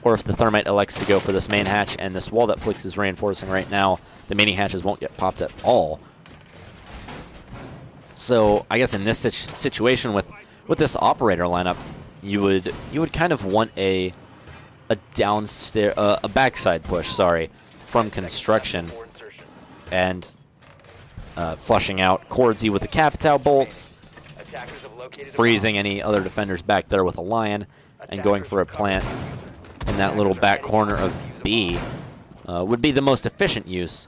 Speaker 1: the Thermite elects to go for this main hatch and this wall that Flix is reinforcing right now, the meeting hatches won't get popped at all. So I guess in this situation with this operator lineup, you would kind of want a backside push, from construction, and flushing out Cordsy with the Capital bolts, freezing any other defenders back there with a Lion, and going for a plant in that little back corner of B would be the most efficient use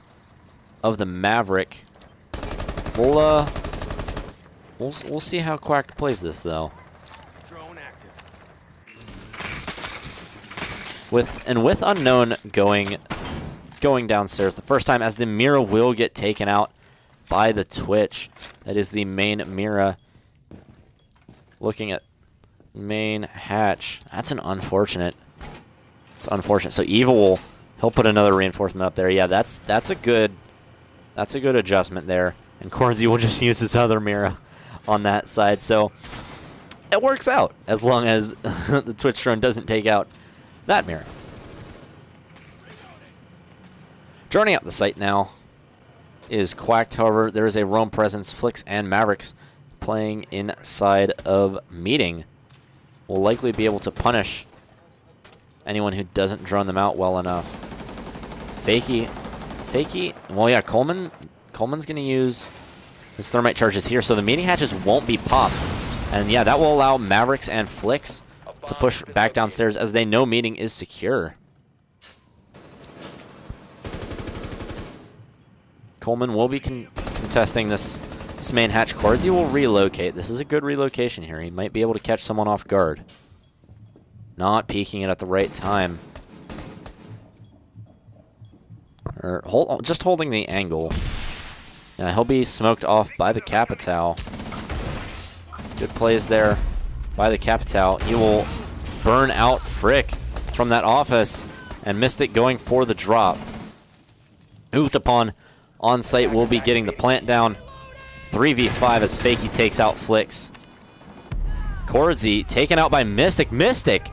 Speaker 1: of the Maverick. We'll see how Quacked plays this, though. With UnKnwn going downstairs the first time, as the Mira will get taken out by the Twitch. That is the main Mira. Looking at main hatch. That's an unfortunate. It's unfortunate. So Evil he'll put another reinforcement up there. Yeah, that's a good adjustment there. And Cordsy will just use his other Mira on that side. So it works out as long as the Twitch drone doesn't take out that Mira. Droning out the site now is Quacked. However, there is a roam presence. Flix and Mavericks playing inside of meeting. Will likely be able to punish anyone who doesn't drone them out well enough. Fakey. Well, yeah, Coleman's going to use his Thermite charges here, so the meeting hatches won't be popped. And yeah, that will allow Mavericks and Flix to push back downstairs, as they know meeting is secure. Coleman will be contesting this main hatch. Cordsy will relocate. This is a good relocation here. He might be able to catch someone off guard. Not peeking it at the right time. Or just holding the angle. Yeah, he'll be smoked off by the Capital. Good plays there by the Capital. He will burn out Frick from that office, and Mystic going for the drop. Uftapon on site will be getting the plant down. 3v5 as Fakey takes out Flix. Chordzy taken out by Mystic. Mystic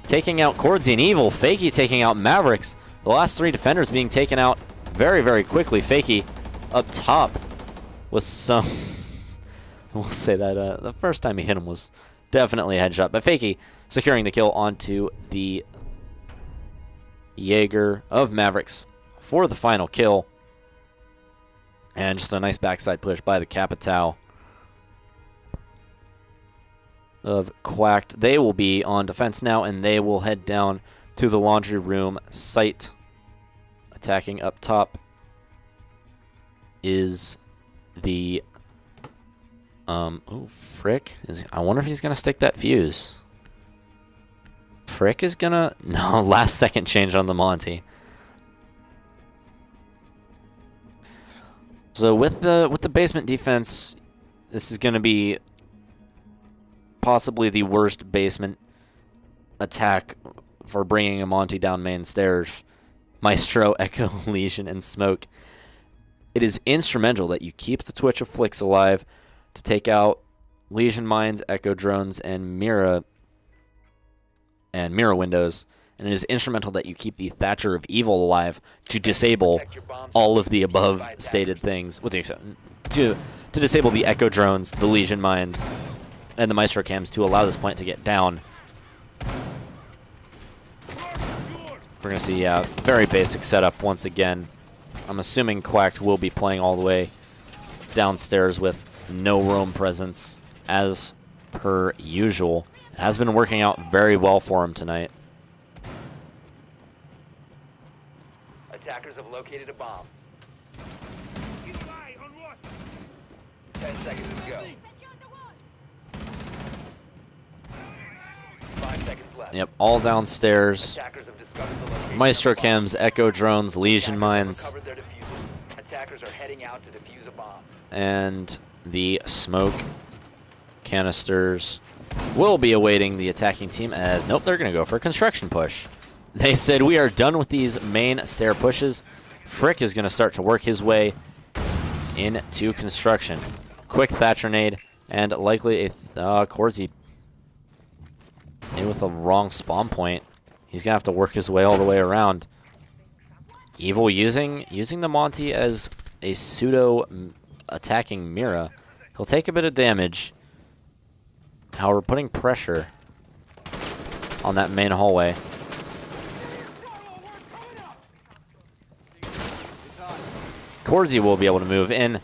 Speaker 1: taking out Chordzy and Evil. Fakey taking out Mavericks. The last 3 defenders being taken out very, very quickly. Fakey up top with some... I will say that the first time he hit him was definitely a headshot. But Fakey securing the kill onto the Jaeger of Mavericks for the final kill. And just a nice backside push by the Capitao of Quacked. They will be on defense now, and they will head down to the laundry room site. Attacking up top is the... oh, Frick. I wonder if he's going to stick that fuse. Frick is going to... No, last second change on the Monty. So with the basement defense, this is going to be possibly the worst basement attack for bringing a Monty down main stairs. Maestro, Echo, Legion, and Smoke. It is instrumental that you keep the Twitch of Flicks alive to take out Legion Mines, Echo Drones, and Mira windows. And it is instrumental that you keep the Thatcher of Evil alive to disable all of the above stated things, with the exception to disable the Echo Drones, the Legion Mines, and the Maestro Cams to allow this point to get down. We're going to see a very basic setup once again. I'm assuming Quacked will be playing all the way downstairs with no roam presence as per usual. It has been working out very well for him tonight.
Speaker 2: Attackers have located a bomb. 10 seconds to go. 5 seconds left.
Speaker 1: Yep, all downstairs.
Speaker 2: Attackers have discovered the location
Speaker 1: Maestro
Speaker 2: of the bomb.
Speaker 1: Cams, Echo Drones, Legion
Speaker 2: Attackers have
Speaker 1: Mines,
Speaker 2: recovered their diffusers. Attackers are heading out to defuse a bomb.
Speaker 1: and the smoke canisters will be awaiting the attacking team as, nope, they're going to go for a construction push. They said, we are done with these main stair pushes. Frick is going to start to work his way into construction. Quick Thatcher nade, and likely a Chordzy in with a wrong spawn point. He's going to have to work his way all the way around. Evil using the Monty as a pseudo attacking Mira. He'll take a bit of damage. However, putting pressure on that main hallway. Chordzy will be able to move in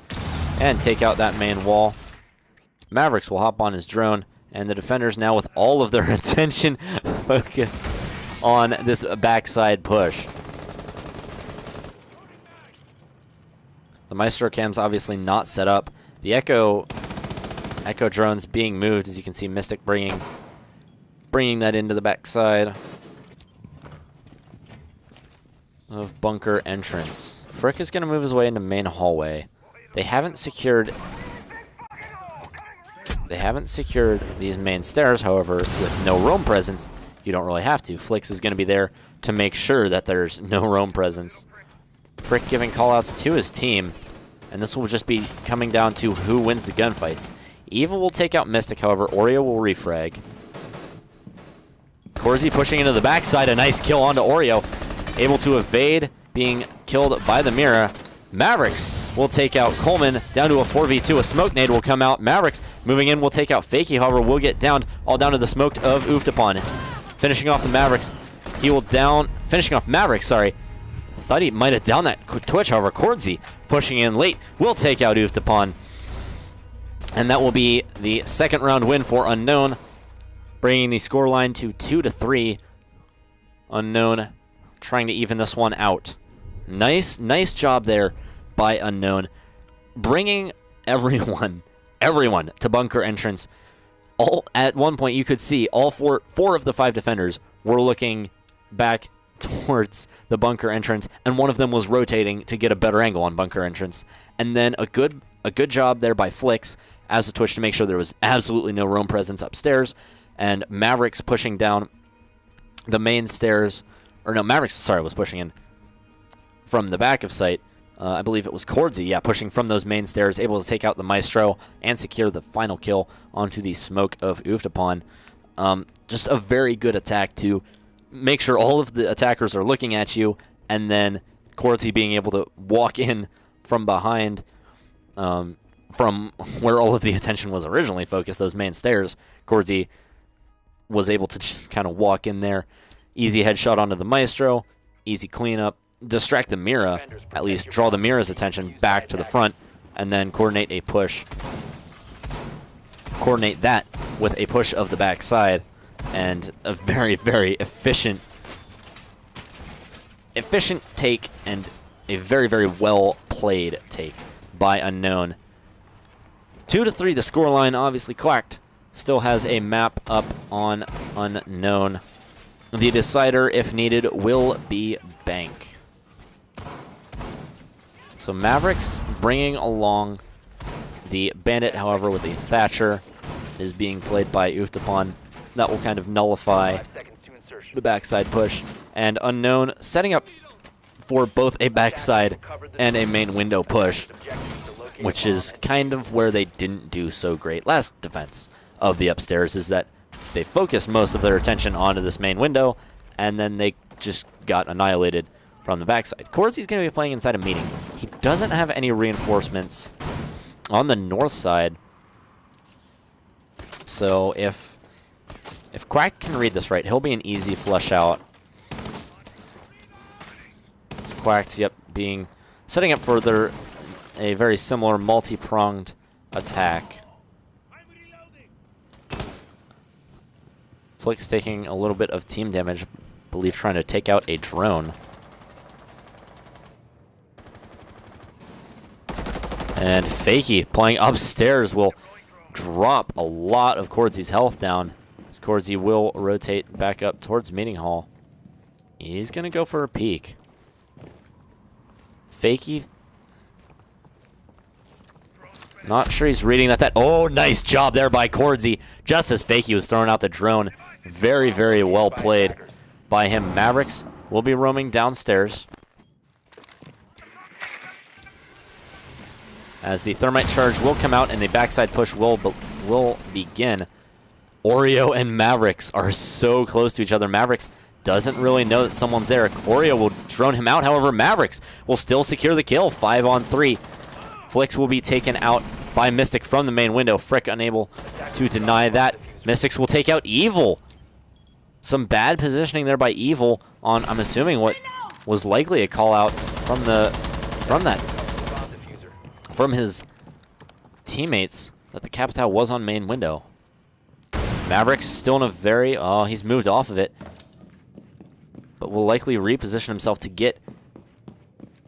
Speaker 1: and take out that main wall. Mavericks will hop on his drone, and the defenders now with all of their attention focused on this backside push. The Maestro Cam's obviously not set up. The Echo drones being moved, as you can see Mystic bringing that into the backside of bunker entrance. Frick is going to move his way into main hallway. They haven't secured these main stairs, however, with no roam presence, you don't really have to. Flix is going to be there to make sure that there's no roam presence. Frick giving callouts to his team, and this will just be coming down to who wins the gunfights. Evil will take out Mystic, however, Oreo will refrag. Chordzy pushing into the backside, a nice kill onto Oreo, able to evade being killed by the Mira. Mavericks will take out Coleman down to a 4v2. A smoke nade will come out. Mavericks moving in will take out Fakey, however, will get downed all down to the smoke of Uftapon. Finishing off the Mavericks. Finishing off Mavericks, sorry. Thought he might have downed that Twitch, however, Chordzy pushing in late will take out Uftapon. And that will be the second round win for UnKnwn, bringing the scoreline to 2-3. UnKnwn trying to even this one out. Nice job there by UnKnwn, bringing everyone to bunker entrance. All at one point you could see all four of the 5 defenders were looking back towards the bunker entrance, and one of them was rotating to get a better angle on bunker entrance. And then a good job there by Flix as a Twitch to make sure there was absolutely no roam presence upstairs, and Mavericks pushing down the main stairs, or no, Mavericks, sorry, was pushing in from the back of site. I believe it was Cordsy, yeah, pushing from those main stairs, able to take out the Maestro and secure the final kill onto the smoke of Uftapon. Just a very good attack to make sure all of the attackers are looking at you, and then Cordsy being able to walk in from behind, from where all of the attention was originally focused, those main stairs. Cordsy was able to just kind of walk in there. Easy headshot onto the Maestro, easy cleanup, distract the Mira, at least draw the Mira's attention back to the front, and then coordinate a push. Coordinate that with a push of the backside, and a very, very efficient take, and a very, very well played take by UnKnwn. 2-3 the scoreline. Obviously, Quacked still has a map up on UnKnwn. The decider, if needed, will be Bank. So Mavericks bringing along the Bandit, however, with a Thatcher, is being played by Uftapon. That will kind of nullify the backside push. And UnKnwn setting up for both a backside and a main window push, which is kind of where they didn't do so great last defense of the upstairs, is that they focused most of their attention onto this main window, and then they just got annihilated from the backside. Cordsy's going to be playing inside a meeting. He doesn't have any reinforcements on the north side, so if Quacked can read this right, he'll be an easy flush out. It's Quacked, yep, setting up for a very similar multi-pronged attack. Flick's taking a little bit of team damage, I believe trying to take out a drone. And Fakey playing upstairs will drop a lot of Cordsy's health down. As Cordsy will rotate back up towards Meeting Hall. He's going to go for a peek. Fakey, not sure he's reading that. Oh, nice job there by Cordsy. Just as Fakey was throwing out the drone. Very, very well played by him. Mavericks will be roaming downstairs as the thermite charge will come out and the backside push will begin. Oreo and Mavericks are so close to each other. Mavericks doesn't really know that someone's there. Oreo will drone him out. However, Mavericks will still secure the kill. 5-on-3. Flicks will be taken out by Mystic from the main window. Frick unable to deny that. Mystics will take out Evil. Some bad positioning there by Evil on, I'm assuming, what was likely a call out from his teammates, that the Capitao was on main window. Mavericks still in a very, he's moved off of it, but will likely reposition himself to get.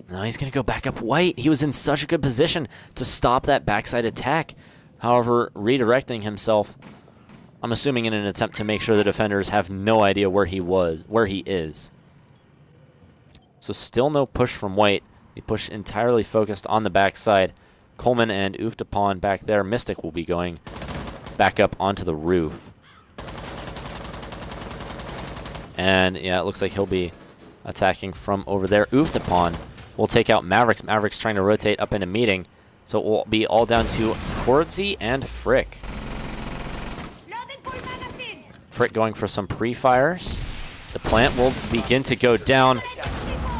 Speaker 1: No, he's going to go back up white. He was in such a good position to stop that backside attack. However, redirecting himself, I'm assuming in an attempt to make sure the defenders have no idea where he is. So still no push from white. The push entirely focused on the backside. Coleman and Uftapon back there. Mystic will be going back up onto the roof. And yeah, it looks like he'll be attacking from over there. Uftapon will take out Mavericks. Mavericks trying to rotate up into meeting. So it will be all down to Cordsy and Frick. Frick going for some pre-fires. The plant will begin to go down.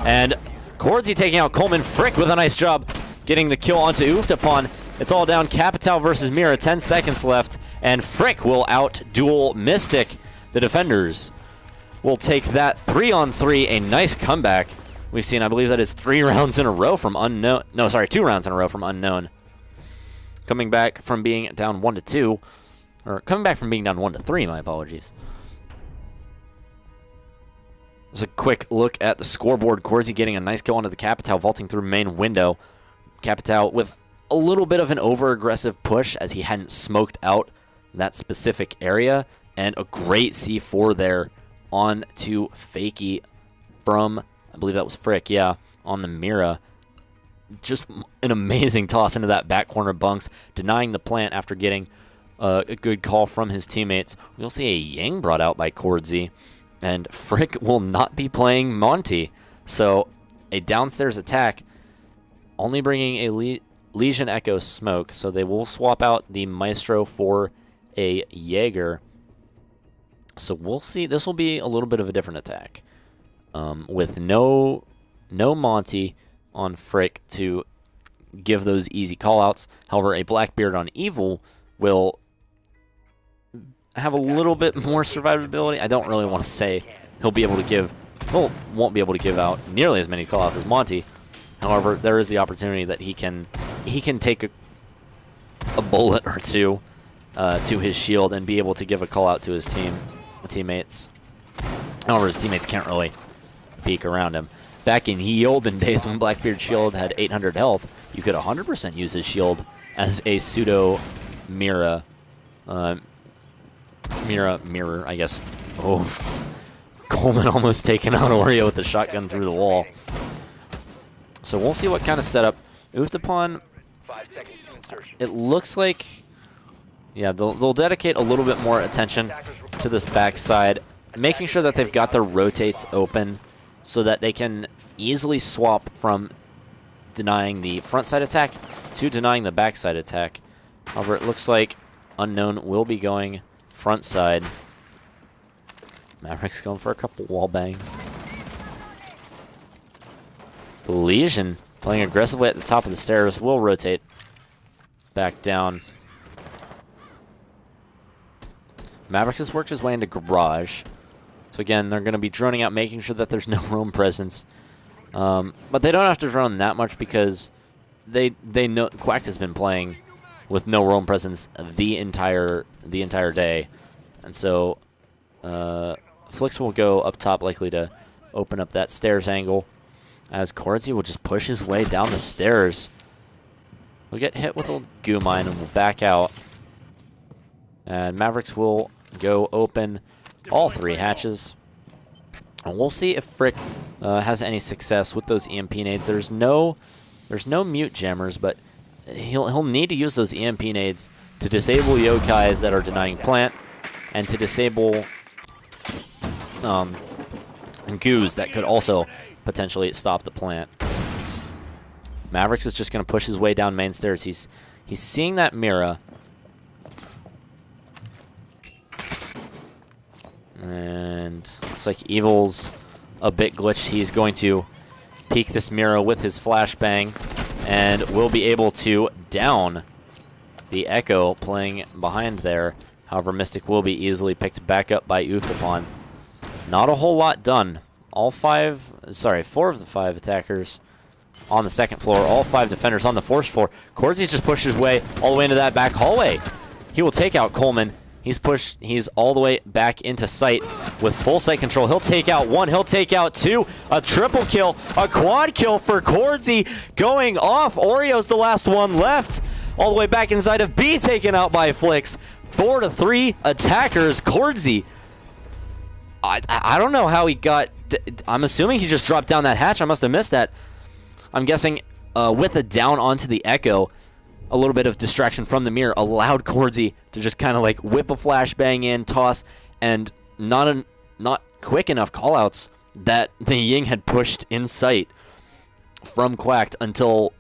Speaker 1: And Cordsy taking out Coleman. Frick with a nice job getting the kill onto Uftapon. It's all down. Capitao versus Mira. 10 seconds left. And Frick will out-duel Mystic. The defenders will take that 3-on-3. A nice comeback. We've seen, I believe that is 3 rounds in a row from UnKnwn. No, sorry, 2 rounds in a row from UnKnwn. Coming back from being down 1-2. Or coming back from being down 1-3, my apologies. Just a quick look at the scoreboard. Cordsy getting a nice kill onto the Capitao, vaulting through main window. Capitao with a little bit of an over-aggressive push as he hadn't smoked out that specific area. And a great C4 there on to Fakey from, I believe that was Frick, yeah, on the Mira. Just an amazing toss into that back corner bunks, denying the plant after getting a good call from his teammates. We'll see a Yang brought out by Cordsy, and Frick will not be playing Monty. So a downstairs attack only bringing a Legion Echo Smoke, so they will swap out the Maestro for a Jaeger. So we'll see. This will be a little bit of a different attack, with no Monty on Frick to give those easy callouts. However, a Blackbeard on Evil will have a little bit more survivability. I don't really want to say he'll be able to give, won't be able to give out nearly as many callouts as Monty. However, there is the opportunity that he can take a bullet or two to his shield and be able to give a call out to his teammates. However, his teammates can't really peek around him. Back in ye olden days when Blackbeard's shield had 800 health, you could 100% use his shield as a pseudo mirror, I guess. Oh, Coleman almost taking out Oreo with the shotgun through the wall. So we'll see what kind of setup. Uftapon, it looks like, yeah, they'll dedicate a little bit more attention to this backside, making sure that they've got their rotates open so that they can easily swap from denying the front side attack to denying the backside attack. However, it looks like UnKnwn will be going front side. Maverick's going for a couple wall bangs. The Legion, playing aggressively at the top of the stairs, will rotate back down. Mavericks has worked his way into garage. So again, they're going to be droning out, making sure that there's no roam presence. But they don't have to drone that much because they know Quacked has been playing with no roam presence the entire day, and so Flix will go up top, likely to open up that stairs angle, as Cordsy will just push his way down the stairs. We'll get hit with a goo mine and we'll back out, and Mavericks will go open all three hatches. And we'll see if Frick has any success with those EMP nades. There's no mute jammers, but he'll need to use those EMP nades to disable yokais that are denying plant, and to disable goos that could also potentially stop the plant. Mavericks is just going to push his way down main stairs. He's seeing that Mira. And looks like Evil's a bit glitched. He's going to peek this Mira with his flashbang and will be able to down the Echo playing behind there. However, Mystic will be easily picked back up by Uftapon. Not a whole lot done. Four of the 5 attackers on the second floor. All 5 defenders on the first floor. Cordsy's just pushed his way all the way into that back hallway. He will take out Coleman. He's all the way back into sight with full sight control. He'll take out 1, he'll take out 2, a triple kill, a quad kill for Cordsy going off. Oreo's the last one left. All the way back inside of B, taken out by Flix. 4-3 attackers. Cordsy, I don't know how he got, I'm assuming he just dropped down that hatch. I must have missed that. I'm guessing with a down onto the Echo, a little bit of distraction from the mirror allowed Cordsy to just kind of like whip a flashbang in, toss, and not quick enough callouts that the Ying had pushed in sight from Quacked until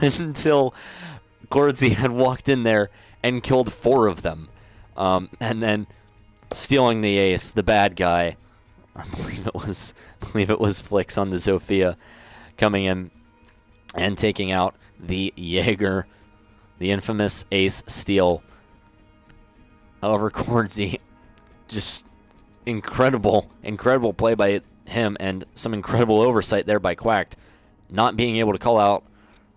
Speaker 1: until Cordsy had walked in there and killed 4 of them, and then stealing the ace, the bad guy. I believe it was Flix on the Zofia, coming in and taking out the Jaeger, the infamous ace steal. However, Cordsy, just incredible play by him, and some incredible oversight there by Quacked, not being able to call out,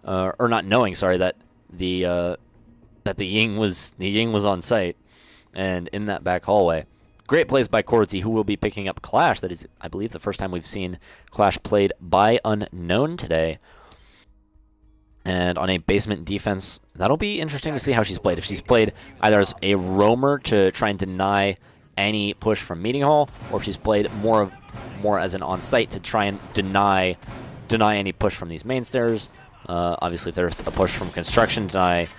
Speaker 1: or not knowing, sorry, that the Ying was on site and in that back hallway. Great plays by Cordsy, who will be picking up Clash. That is, I believe, the first time we've seen Clash played by UnKnwn today. And on a basement defense, that'll be interesting to see how she's played. If she's played either as a roamer to try and deny any push from Meeting Hall, or if she's played more as an on-site to try and deny any push from these main stairs. Obviously, if there's a push from construction, deny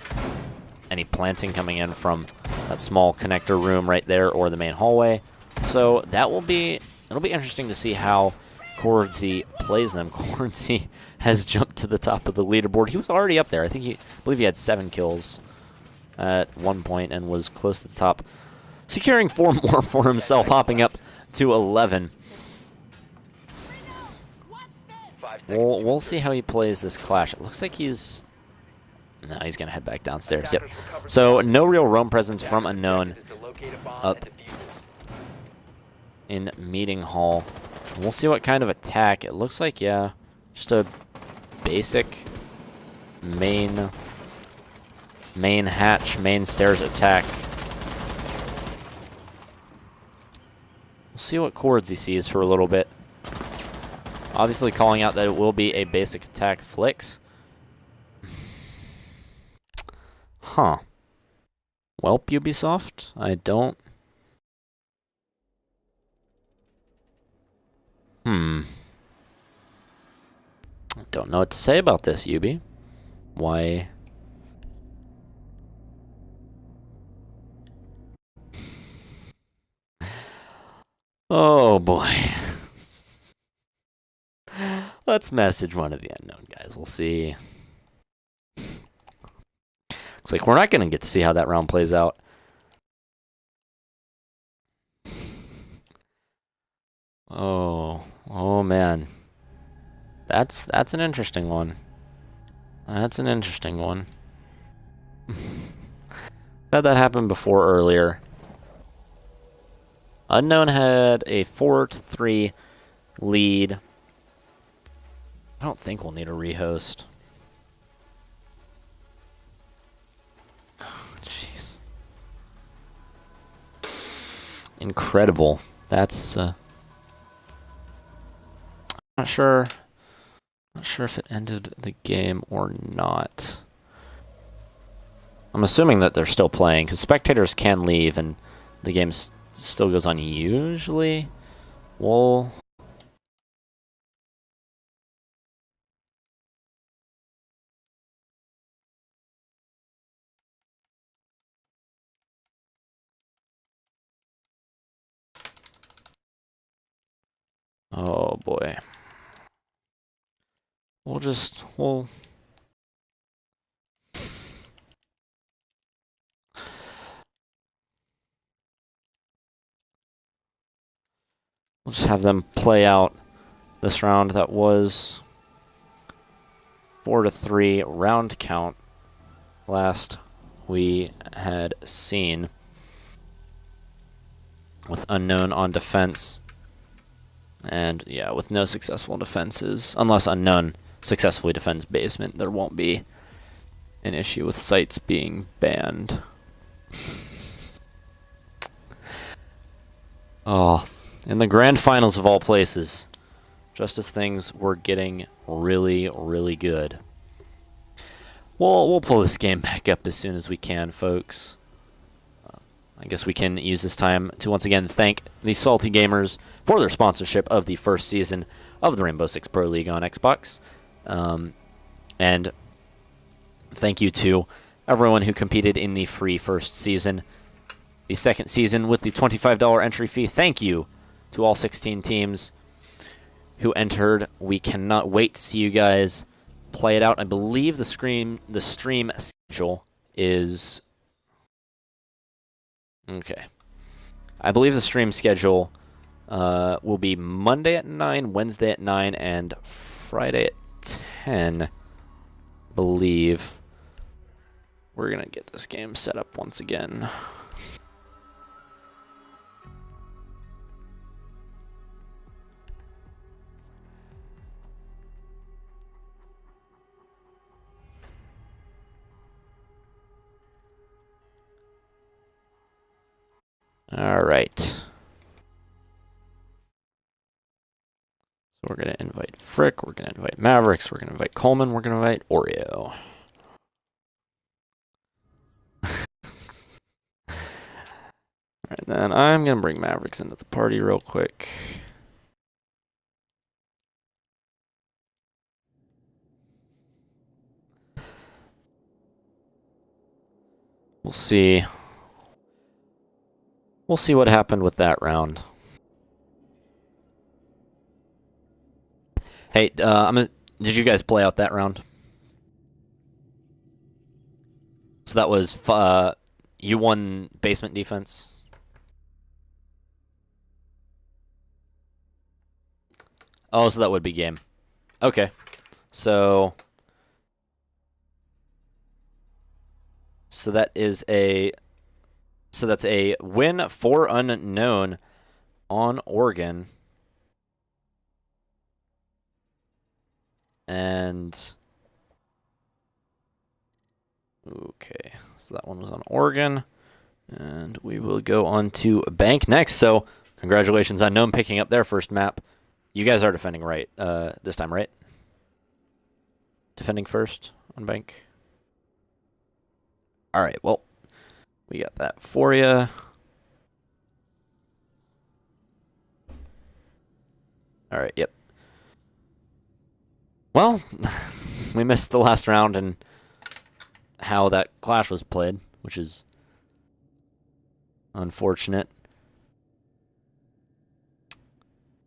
Speaker 1: any planting coming in from that small connector room right there or the main hallway. So it'll be interesting to see how Cordsy plays them. Cordsy has jumped to the top of the leaderboard. He was already up there. I believe he had 7 kills at one point and was close to the top, securing 4 more for himself, hopping up to 11. We'll see how he plays this clash. It looks like he's going to head back downstairs. Yep. So no real roam presence from UnKnwn up in meeting hall. We'll see what kind of attack. It looks like, yeah, just a basic main hatch, main stairs attack. We'll see what chords he sees for a little bit. Obviously calling out that it will be a basic attack flicks. Huh. Welp, Ubisoft? I don't... I don't know what to say about this, Ubi. Why... Oh boy. Let's message one of the UnKnwn guys. We'll see. Looks like we're not going to get to see how that round plays out. Oh man. That's an interesting one. That's an interesting one. Had that happen before earlier. UnKnwn had a 4-3 lead. I don't think we'll need a rehost. Jeez. Incredible. That's not sure if it ended the game or not. I'm assuming that they're still playing because spectators can leave and the game still goes on usually. Well, oh boy. We'll just have them play out this round. That was 4-3 round count last we had seen, with UnKnwn on defense. And yeah, with no successful defenses, unless UnKnwn successfully defends basement, there won't be an issue with sites being banned. Oh, in the grand finals of all places, just as things were getting really, really good. We'll pull this game back up as soon as we can, folks. I guess we can use this time to once again thank the Salty Gamers for their sponsorship of the first season of the Rainbow Six Pro League on Xbox. And thank you to everyone who competed in the free first season. The second season with the $25 entry fee. Thank you to all 16 teams who entered. We cannot wait to see you guys play it out. I believe the stream schedule is... Okay. I believe the stream schedule will be Monday at 9, Wednesday at 9, and Friday at 10. I believe we're going to get this game set up once again. All right. So we're going to invite Frick, we're going to invite Mavericks, we're going to invite Coleman, we're going to invite Oreo. Alright, then I'm going to bring Mavericks into the party real quick. We'll see. We'll see what happened with that round. Hey, did you guys play out that round? So that was you won basement defense. Oh, so that would be game. Okay, so that's a win for UnKnwn on Oregon. And okay, so that one was on Oregon. And we will go on to Bank next. So congratulations on UnKnwn picking up their first map. You guys are defending right this time, right? Defending first on Bank. All right, well, we got that for you. All right, yep. Well, we missed the last round and how that clash was played, which is unfortunate.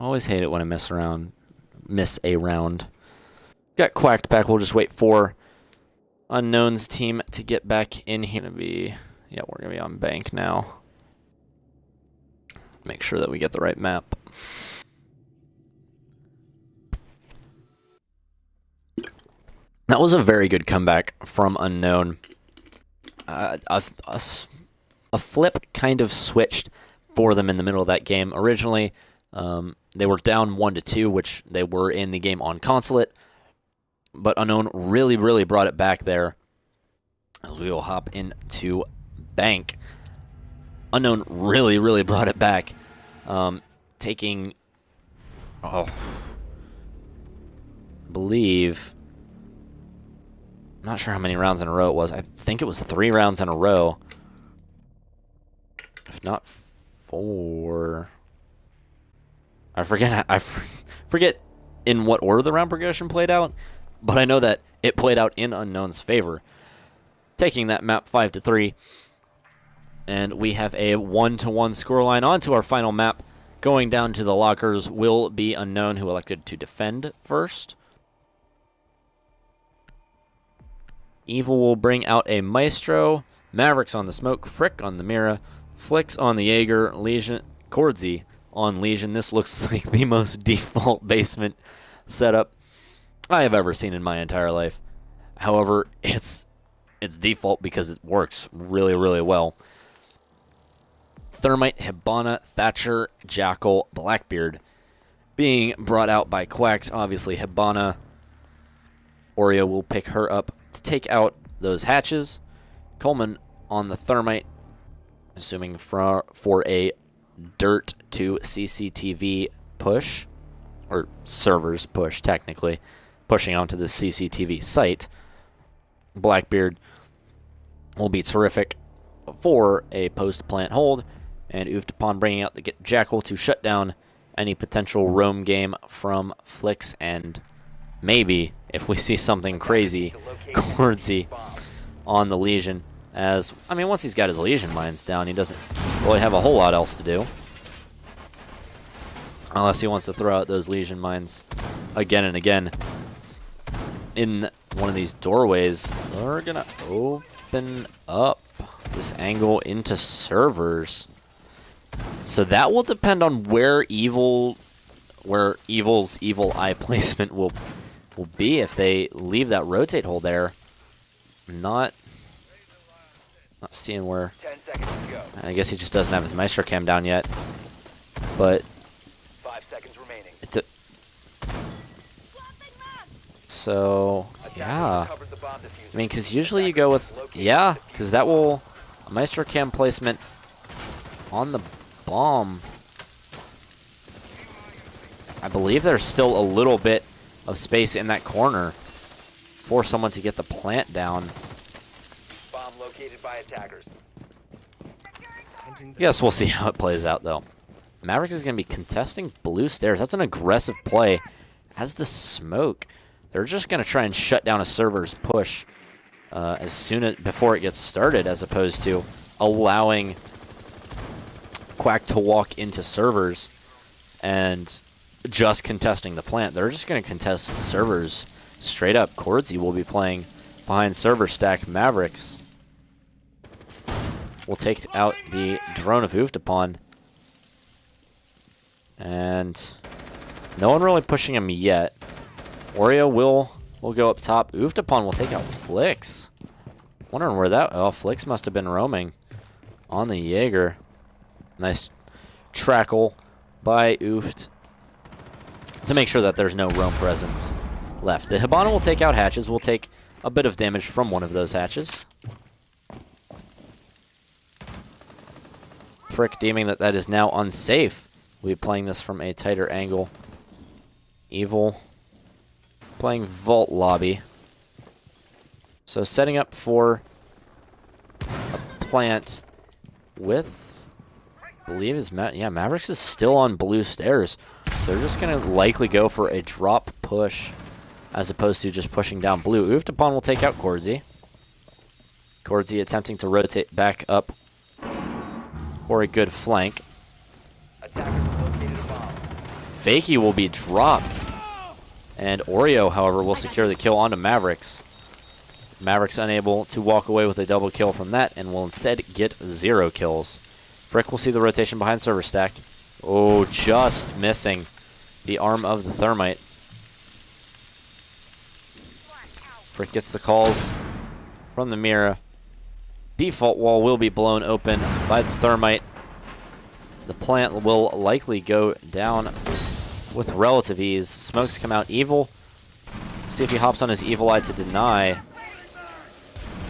Speaker 1: Always hate it when I miss a round. Got Quacked back. We'll just wait for UnKnwn's team to get back in here. We're gonna be on Bank now. Make sure that we get the right map. That was a very good comeback from UnKnwn. A flip kind of switched for them in the middle of that game. Originally, they were down 1-2, which they were in the game on Consulate. But UnKnwn really, really brought it back there. As we will hop into Bank. UnKnwn really, really brought it back. Taking, I believe, I'm not sure how many rounds in a row it was. I think it was 3 rounds in a row. If not 4. I forget in what order the round progression played out, but I know that it played out in UnKnwn's favor. Taking that map 5-3. And we have a 1-1 scoreline. On to our final map. Going down to the lockers will be UnKnwn, who elected to defend first. Evil will bring out a Maestro. Mavericks on the Smoke. Frick on the Mira. Flicks on the Jaeger. Legion. Cordsy on Legion. This looks like the most default basement setup I have ever seen in my entire life. However, it's default because it works really, really well. Thermite, Hibana, Thatcher, Jackal, Blackbeard being brought out by Quacked. Obviously, Hibana, Oreo will pick her up to take out those hatches. Coleman on the Thermite, assuming for a dirt to CCTV push, or servers push, technically, pushing onto the CCTV site. Blackbeard will be terrific for a post-plant hold, and oofed upon bringing out the Jackal to shut down any potential roam game from Flicks, and maybe, if we see something crazy, Cordsy on the Legion. As, I mean, once he's got his Legion mines down, he doesn't really have a whole lot else to do. Unless he wants to throw out those Legion mines again and again. In one of these doorways, they're going to open up this angle into servers. So that will depend on where Evil's evil eye placement will be. If they leave that rotate hole there, not seeing where.
Speaker 2: 10 seconds to go.
Speaker 1: I guess he just doesn't have his Maestro cam down yet. But
Speaker 2: 5 seconds remaining.
Speaker 1: So yeah, I mean, because usually you go with because that will Maestro cam placement on the bomb. I believe there's still a little bit of space in that corner for someone to get the plant down.
Speaker 2: Bomb located by attackers.
Speaker 1: Yes, we'll see how it plays out, though. Mavericks is going to be contesting blue stairs. That's an aggressive play. As the Smoke, they're just going to try and shut down a server's push before it gets started, as opposed to allowing Quack to walk into servers and just contesting the plant. They're just going to contest servers straight up. Cordsy will be playing behind server stack. Mavericks will take out the drone of Uftapon. And no one really pushing him yet. Oreo will go up top. Uftapon will take out Flix. Wondering where that... Oh, Flix must have been roaming on the Jaeger. Nice trackle by Ooft to make sure that there's no roam presence left. The Hibana will take out hatches. We'll take a bit of damage from one of those hatches. Frick deeming that that is now unsafe. We'll be playing this from a tighter angle. Evil playing Vault Lobby. So setting up for a plant with, I believe is Mavericks is still on blue stairs. So they're just going to likely go for a drop push as opposed to just pushing down blue. Uftapon will take out Cordsy. Cordsy attempting to rotate back up for a good flank. Fakey will be dropped. And Oreo, however, will secure the kill onto Mavericks. Mavericks unable to walk away with a double kill from that and will instead get 0 kills. Frick will see the rotation behind server stack. Oh, just missing the arm of the thermite. Frick gets the calls from the mirror. Default wall will be blown open by the thermite. The plant will likely go down with relative ease. Smokes come out. Evil. See if he hops on his Evil Eye to deny.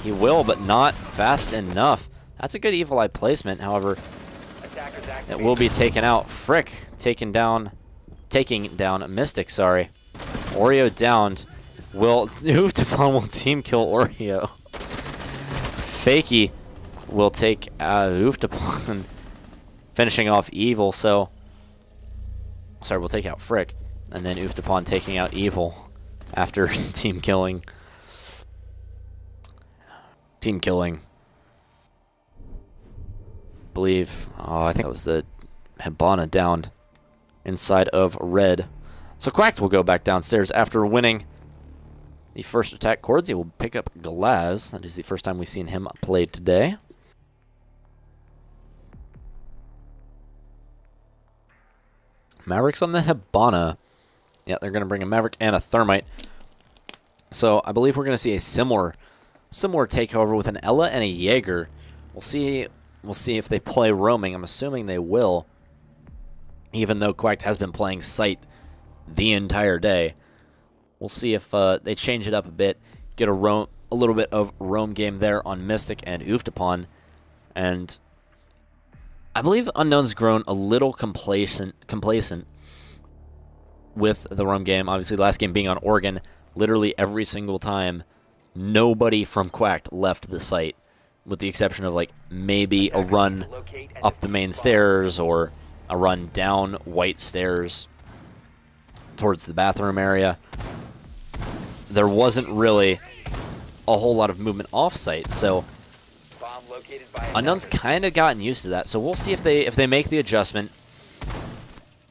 Speaker 1: He will, but not fast enough. That's a good Evil Eye placement. However, it will be taken out. Frick taking down Mystic, sorry. Oreo downed. Uftapon will team kill Oreo. Fakey will take Uftapon, finishing off Evil, so... Sorry, we'll take out Frick. And then Uftapon taking out Evil after team killing. Believe, I think that was the Hibana downed inside of red. So Quacked will go back downstairs after winning the first attack. Cordsy will pick up Galaz. That is the first time we've seen him played today. Mavericks on the Hibana. Yeah, they're going to bring a Maverick and a Thermite. So I believe we're going to see a similar takeover with an Ella and a Jaeger. We'll see if they play roaming. I'm assuming they will. Even though Quacked has been playing Sight the entire day. We'll see if they change it up a bit. Get a little bit of roam game there on Mystic and Uftapon. And I believe UnKnwn's grown a little complacent with the roam game. Obviously, last game being on Oregon, literally every single time, nobody from Quacked left the site, with the exception of like maybe a run up the main stairs or a run down white stairs towards the bathroom area. There wasn't really a whole lot of movement off-site, so UnKnwn's kind of gotten used to that. So we'll see if they make the adjustment,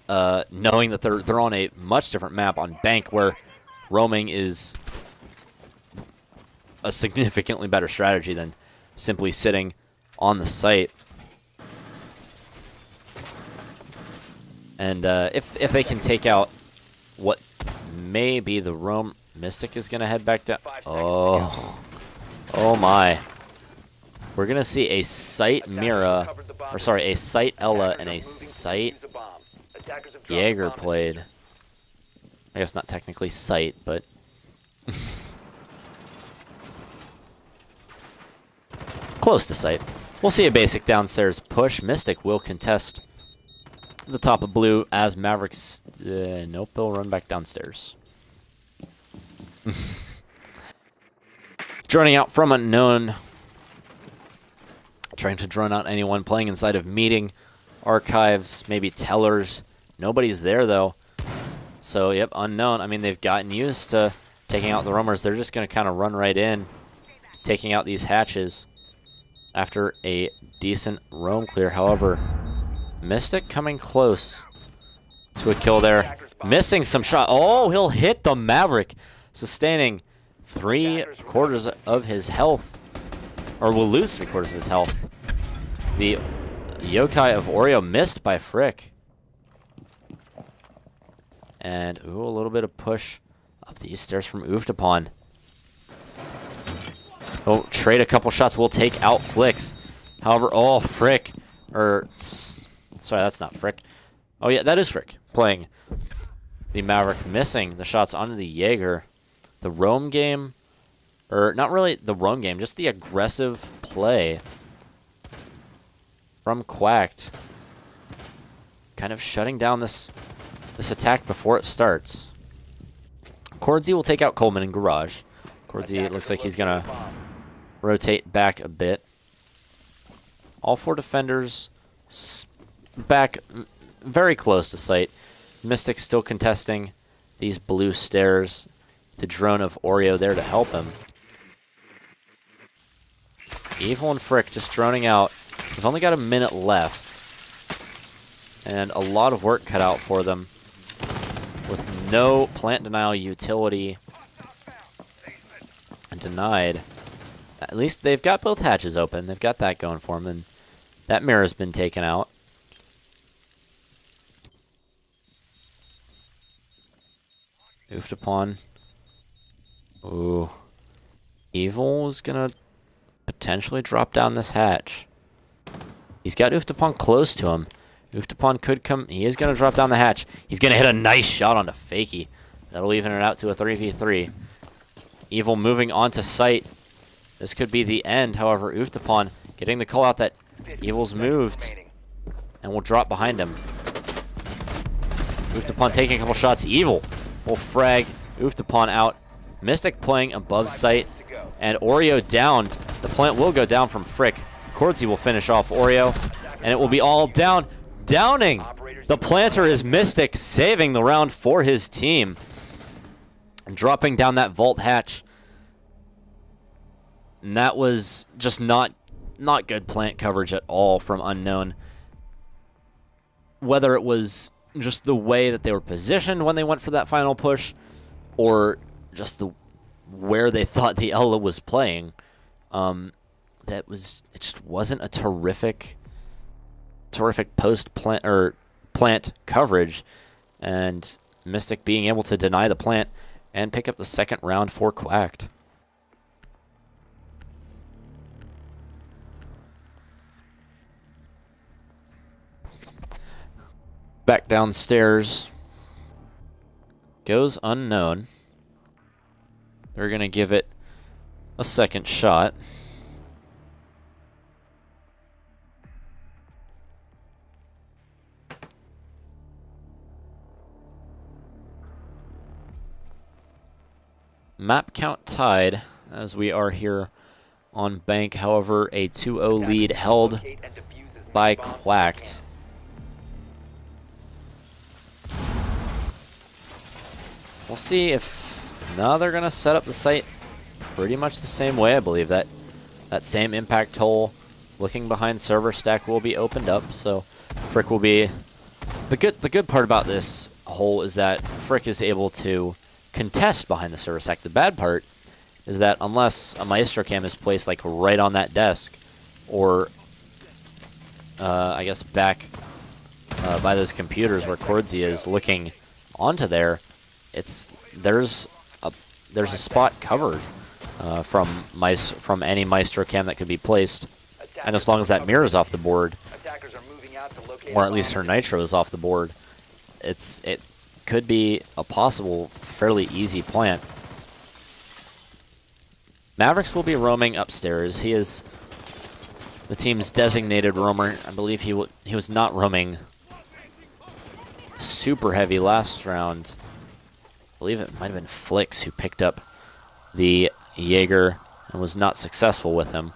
Speaker 1: knowing that they're on a much different map on Bank, where roaming is a significantly better strategy than simply sitting on the site. And if they can take out what may be the roam, Mystic is going to head back down. Oh my. We're going to see a Sight Mira, or sorry, a Sight Ella and a Sight Jaeger played. I guess not technically Sight, but... close to Sight. We'll see a basic downstairs push. Mystic will contest the top of blue as Mavericks... nope, they'll run back downstairs. Droning out from UnKnown. Trying to drone out anyone playing inside of meeting archives, maybe tellers. Nobody's there, though. So, yep, UnKnown. I mean, they've gotten used to taking out the roamers. They're just going to kind of run right in, taking out these hatches after a decent roam clear. However, Mystic coming close to a kill there. Missing some shot. Oh, he'll hit the Maverick, sustaining 3/4 of his health, or will lose 3/4 of his health. The yokai of Oreo missed by Frick. And, ooh, a little bit of push up these stairs from UnKnwn. Oh, trade a couple shots. We'll take out Flicks. However, oh, Frick. Sorry, that's not Frick. Oh, yeah, that is Frick playing the Maverick, missing the shots onto the Jaeger. The roam game, or not really the roam game, just the aggressive play from Quacked. Kind of shutting down this attack before it starts. Cordsy will take out Coleman in garage. Cordsy, it looks like he's going to rotate back a bit. All 4 defenders back very close to site. Mystic still contesting these blue stairs. The drone of Oreo there to help him. Evil and Frick just droning out. They've only got a minute left. And a lot of work cut out for them. With no plant denial utility denied. At least they've got both hatches open. They've got that going for them. And that mirror's been taken out. UnKnwn. Ooh. Evil is going to potentially drop down this hatch. He's got UnKnwn close to him. UnKnwn could come. He is going to drop down the hatch. He's going to hit a nice shot onto Fakey. That'll even it out to a 3v3. Evil moving onto site. This could be the end. However, UnKnwn getting the call out that Evil's moved and will drop behind him. UnKnwn taking a couple shots. Evil will frag UnKnwn out. Mystic playing above site. And Oreo downed. The plant will go down from Frick. Cordsy will finish off Oreo. And it will be all down. Downing! The planter is Mystic, saving the round for his team. And dropping down that vault hatch. And that was just not good plant coverage at all from UnKnwn. Whether it was just the way that they were positioned when they went for that final push, or just where they thought the Ella was playing, it just wasn't a terrific post plant or plant coverage, and Mystic being able to deny the plant and pick up the second round for Quacked. Back downstairs goes UnKnwn. They're going to give it a second shot. Map count tied as we are here on Bank. However, a 2-0 lead held by Quacked. We'll see if... No, they're going to set up the site pretty much the same way, I believe. That same impact hole looking behind server stack will be opened up, so Frick will be... The good part about this hole is that Frick is able to contest behind the server stack. The bad part is that unless a Maestro cam is placed like right on that desk, or I guess back by those computers where Cordsy is looking onto there, there's a spot covered from any Maestro cam that could be placed, and as long as that mirror is off the board, or at least her nitro is off the board, it could be a possible fairly easy plant. Mavericks will be roaming upstairs. He is the team's designated roamer. I believe he was not roaming super heavy last round. I believe it might have been Flix who picked up the Jaeger and was not successful with him.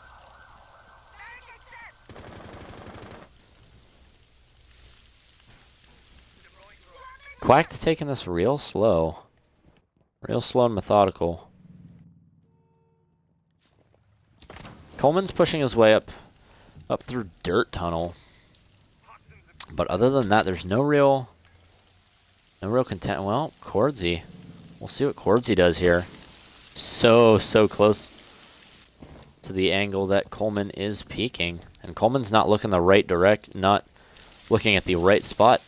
Speaker 1: Quacked taking this real slow and methodical. Coleman's pushing his way up through dirt tunnel, but other than that, there's no real No real content. Well, Cordsy. We'll see what Cordsy does here. So close to the angle that Coleman is peeking. And Coleman's not looking not looking at the right spot.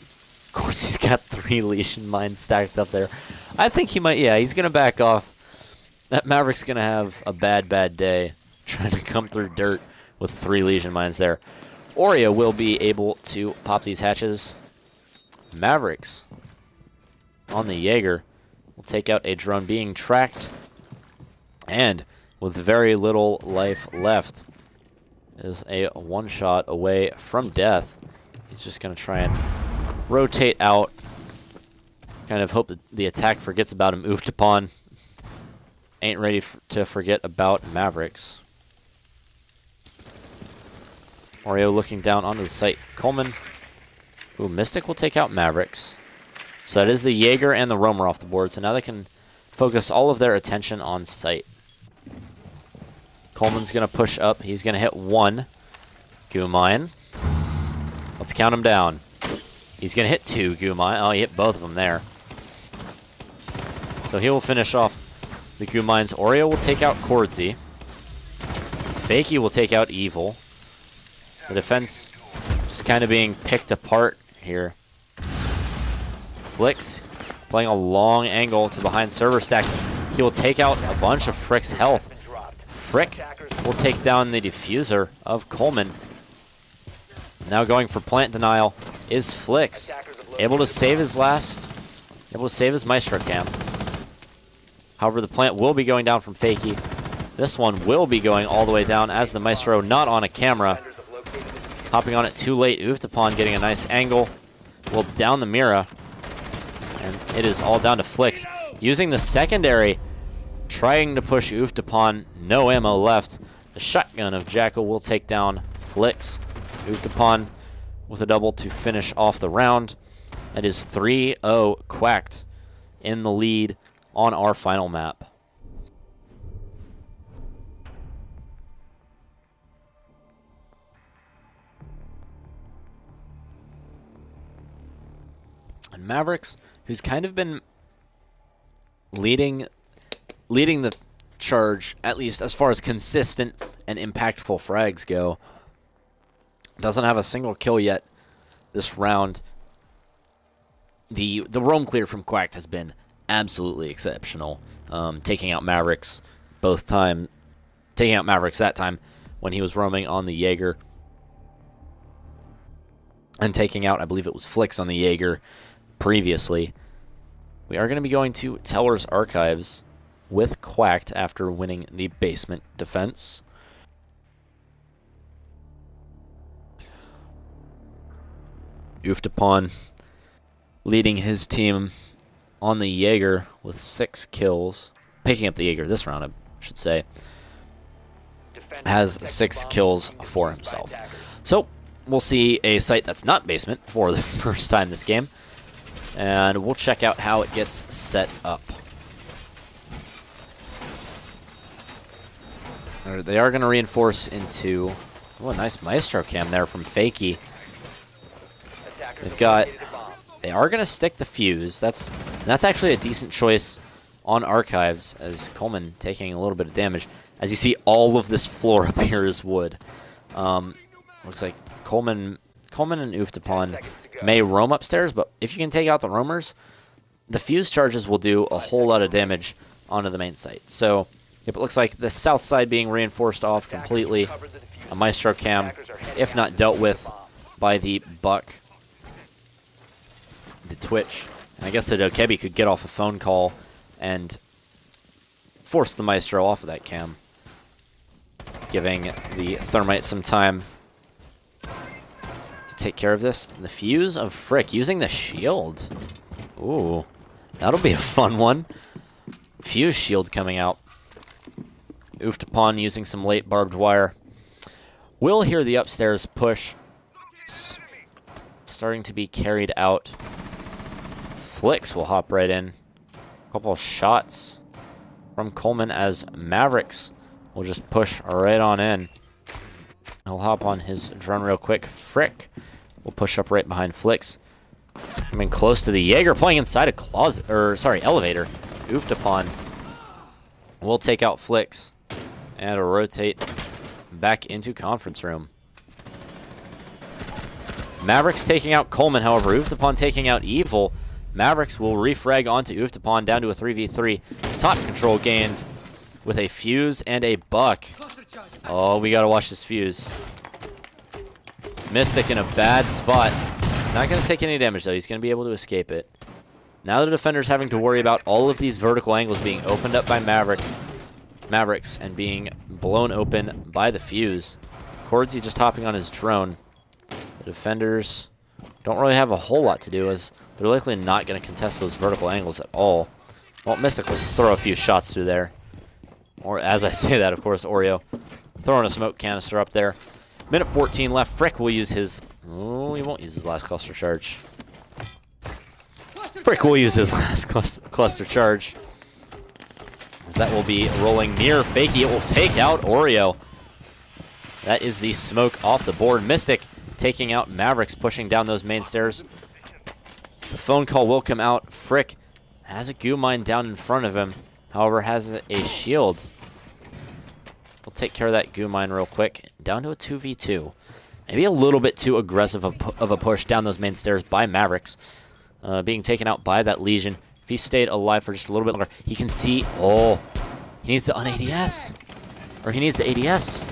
Speaker 1: Cordy's got 3 Legion mines stacked up there. I think he might, yeah, he's going to back off. That Maverick's going to have a bad day trying to come through dirt with 3 Legion mines there. Oreo will be able to pop these hatches. Mavericks on the Jaeger will take out a drone being tracked. And with very little life left, is a one-shot away from death. He's just going to try and rotate out. Kind of hope that the attack forgets about him. Oofed upon. Ain't ready to forget about Mavericks. Oreo looking down onto the site. Coleman. Ooh, Mystic will take out Mavericks. So that is the Jaeger and the Roamer off the board. So now they can focus all of their attention on site. Coleman's going to push up. He's going to hit 1 goo mine. Let's count him down. He's going to hit 2 goo mine. Oh, he hit both of them there. So he will finish off the goo mines. Oreo will take out Cordsy. Fakey will take out Evil. The defense just kind of being picked apart here. Flicks playing a long angle to behind server stack. He will take out a bunch of Frick's health. Frick will take down the diffuser of Coleman. Now going for plant denial is Flicks. Able to save his Maestro cam. However, the plant will be going down from Fakey. This one will be going all the way down as the Maestro not on a camera. Hopping on it too late. Oofed upon getting a nice angle. Will down the Mira. And it is all down to Flicks. Using the secondary. Trying to push Oofed upon. No ammo left. The shotgun of Jackal will take down Flicks. Oofed upon with a double to finish off the round. That is 3-0 Quacked in the lead on our final map. And Mavericks, who's kind of been leading the charge, at least as far as consistent and impactful frags go, doesn't have a single kill yet this round. The roam clear from Quacked has been absolutely exceptional. Taking out Mavericks taking out Mavericks that time when he was roaming on the Jaeger. And taking out, I believe it was Flicks on the Jaeger previously. We are going to be going to Teller's Archives with Quacked after winning the basement defense. Oofed upon leading his team on the Jaeger with 6 kills. Picking up the Jaeger this round, I should say. Has 6 kills for himself. So, we'll see a site that's not basement for the first time this game. And we'll check out how it gets set up. They are going to reinforce into... Oh, a nice Maestro cam there from Fakey. They are going to stick the fuse. That's actually a decent choice on Archives, as Coleman taking a little bit of damage. As you see, all of this floor up here is wood. Looks like Coleman and Oofed upon may roam upstairs, but if you can take out the roamers, the fuse charges will do a whole lot of damage onto the main site. So it looks like the south side being reinforced off completely. A Maestro cam, if not dealt with by the Buck, the Twitch. And I guess the Dokebi could get off a phone call and force the Maestro off of that cam, giving the Thermite some time to take care of this. The fuse of Frick using the shield. Ooh, that'll be a fun one. Fuse shield coming out. Oofed upon using some late barbed wire. We'll hear the upstairs push starting to be carried out. Flicks will hop right in. A couple of shots from Coleman as Mavericks will just push right on in. He'll hop on his drone real quick. Frick will push up right behind Flicks. Coming close to the Jaeger, playing inside a closet, or sorry, elevator. Oofed upon. We'll take out Flicks and rotate back into conference room. Mavericks taking out Coleman, however, oofed upon taking out Evil. Mavericks will refrag onto oofed upon down to a 3v3. Top control gained with a fuse and a buck. Oh, we gotta watch this fuse. Mystic in a bad spot. He's not gonna take any damage though. He's gonna be able to escape it. Now the defender's having to worry about all of these vertical angles being opened up by Mavericks and being blown open by the fuse. Cordsy just hopping on his drone. The defenders don't really have a whole lot to do as they're likely not going to contest those vertical angles at all. Well, Mystic will throw a few shots through there. Or as I say that, of course, Oreo throwing a smoke canister up there. Minute 14 left. Frick will use his... Oh, he won't use his last cluster charge. Frick will use his last cluster charge. As that will be rolling near Fakey. It will take out Oreo. That is the smoke off the board. Mystic taking out Mavericks, pushing down those main stairs. The phone call will come out. Frick has a goo mine down in front of him. However, has a shield. We'll take care of that goo mine real quick. Down to a 2v2. Maybe a little bit too aggressive of a push down those main stairs by Mavericks. Being taken out by that Legion. If he stayed alive for just a little bit longer, he can see... Oh, he needs the un-ADS. Or he needs the ADS.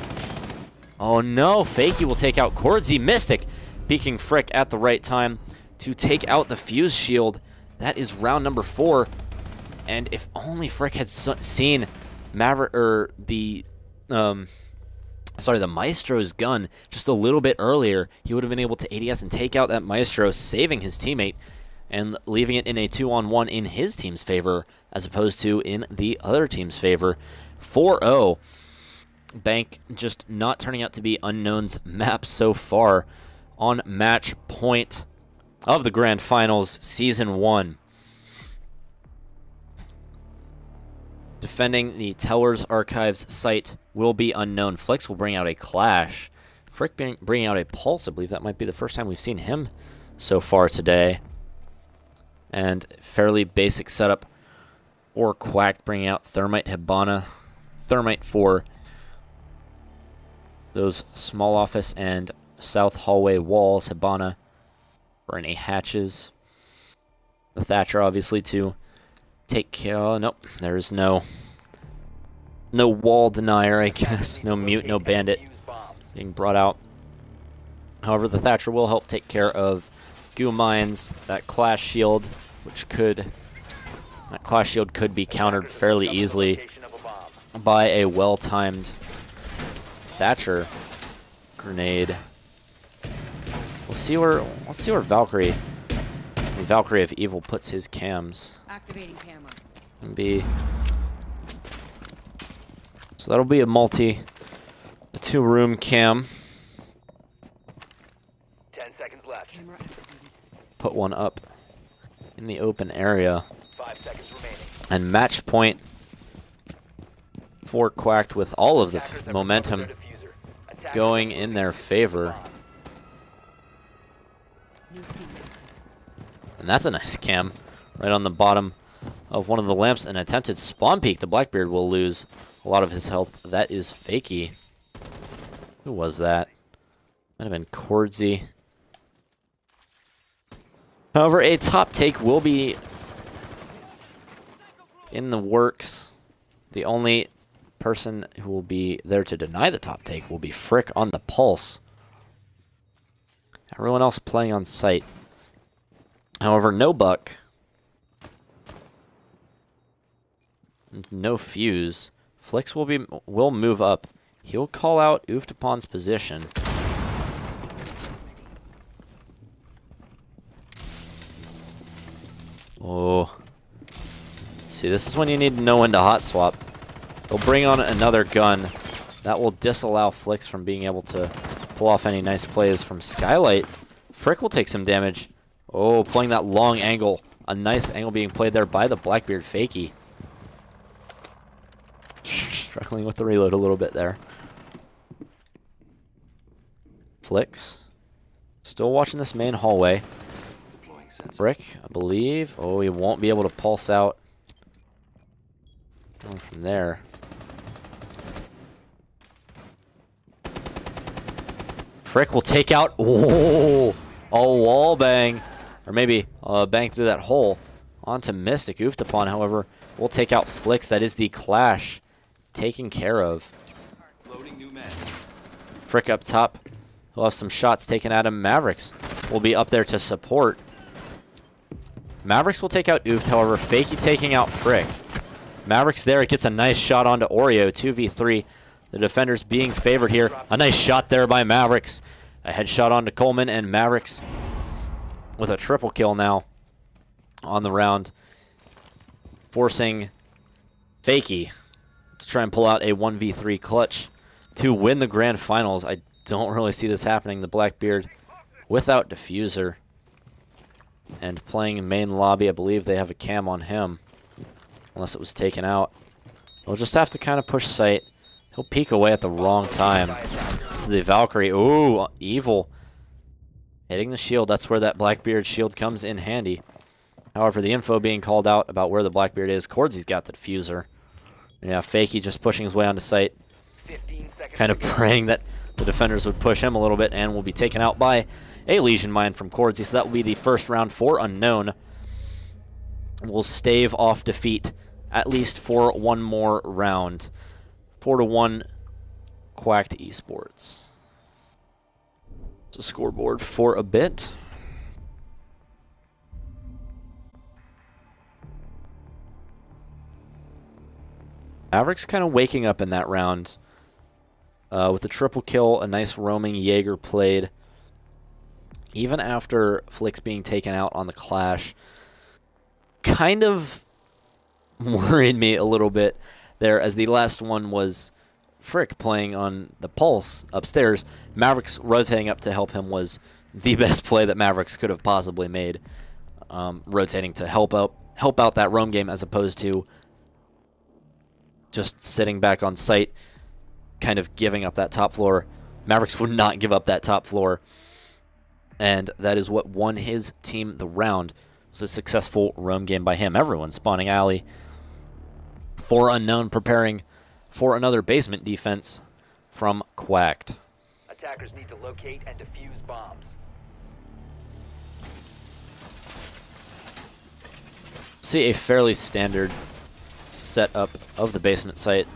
Speaker 1: Oh no, Fakey will take out Cordsy. Mystic peeking Frick at the right time to take out the fuse shield. That is round number 4. And if only Frick had seen Maverick, or the Maestro's gun just a little bit earlier, he would have been able to ADS and take out that Maestro, saving his teammate and leaving it in a 2-on-1 in his team's favor as opposed to in the other team's favor. 4-0. Bank just not turning out to be UnKnwn's map so far on match point of the Grand Finals Season 1. Defending the Tellers Archives site will be UnKnwn. Flicks will bring out a Clash. Frick bringing out a Pulse. I believe that might be the first time we've seen him so far today. And fairly basic setup for Quacked, bringing out Thermite Hibana. Thermite for those small office and south hallway walls. Hibana for any hatches. The Thatcher, obviously, to take care. Oh, nope. There's no wall denier, I guess. No mute, no bandit being brought out. However, the Thatcher will help take care of goo mines. That Clash shield, that Clash shield could be countered fairly easily by a well-timed Thatcher grenade. We'll see where Valkyrie, the Valkyrie of Evil, puts his cams.
Speaker 3: Activating camera.
Speaker 1: And be so that'll be a 2-room cam.
Speaker 2: 10 seconds left.
Speaker 3: Camera activated.
Speaker 1: Put one up in the open area.
Speaker 2: 5 seconds remaining.
Speaker 1: And match point for Quacked with all of the
Speaker 2: Attackers have
Speaker 1: momentum
Speaker 2: recovered their diffuser. Attackers
Speaker 1: going
Speaker 2: have
Speaker 1: in their
Speaker 2: located
Speaker 1: favor.
Speaker 2: the bomb.
Speaker 3: New feed.
Speaker 1: And that's a nice cam right on the bottom of one of the lamps. An attempted spawn peek. The Blackbeard will lose a lot of his health. That is Fakey. Who was that? Might have been Cordsy. However, a top take will be in the works. The only person who will be there to deny the top take will be Frick on the Pulse. Everyone else playing on site. However, no Buck. And no Fuse. Flicks will move up. He'll call out Oofed Upon's position. Oh. See, this is when you need to know when to hot swap. They'll bring on another gun. That will disallow Flicks from being able to pull off any nice plays from Skylight. Frick will take some damage. Oh, playing that long angle. A nice angle being played there by the Blackbeard Fakey. Struggling with the reload a little bit there. Flicks. Still watching this main hallway. Brick, I believe. Oh, he won't be able to pulse out. Going from there. Frick will take out. Oh, a wall bang. Or maybe bang through that hole. Onto Mystic. Oofed upon, however, will take out Flicks. That is the clash taken care of. Frick up top. He'll have some shots taken at him. Mavericks will be up there to support. Mavericks will take out Oofed, however, Fakey taking out Frick. Mavericks there, it gets a nice shot onto Oreo, 2v3. The defenders being favored here. A nice shot there by Mavericks. A headshot onto Coleman, and Mavericks with a triple kill now on the round, forcing Fakey to try and pull out a 1v3 clutch to win the grand finals. I don't really see this happening. The Blackbeard without diffuser and playing in main lobby. I believe they have a cam on him, unless it was taken out. We'll just have to kind of push site. He'll peek away at the wrong time. This is the Valkyrie. Ooh, evil. Hitting the shield. That's where that Blackbeard shield comes in handy. However, the info being called out about where the Blackbeard is. Cordsy's got the diffuser. Yeah, Fakey just pushing his way onto site. Kind of praying that the defenders would push him a little bit, and will be taken out by a Legion Mine from Cordsy. So that will be the first round for UnKnwn. We'll stave off defeat at least for one more round. 4-1 Quacked Esports. It's a scoreboard for a bit. Mavericks kind of waking up in that round. With a triple kill, a nice roaming Jaeger played. Even after Flicks being taken out on the clash, kind of worried me a little bit there, as the last one was Frick playing on the Pulse upstairs. Mavericks rotating up to help him was the best play that Mavericks could have possibly made. Rotating to help out that roam game, as opposed to just sitting back on site, kind of giving up that top floor. Mavericks would not give up that top floor, and that is what won his team the round. It was a successful roam game by him. Everyone spawning alley for UnKnwn, preparing for another basement defense from Quacked.
Speaker 2: Attackers need to locate and defuse bombs.
Speaker 1: See a fairly standard setup of the basement site.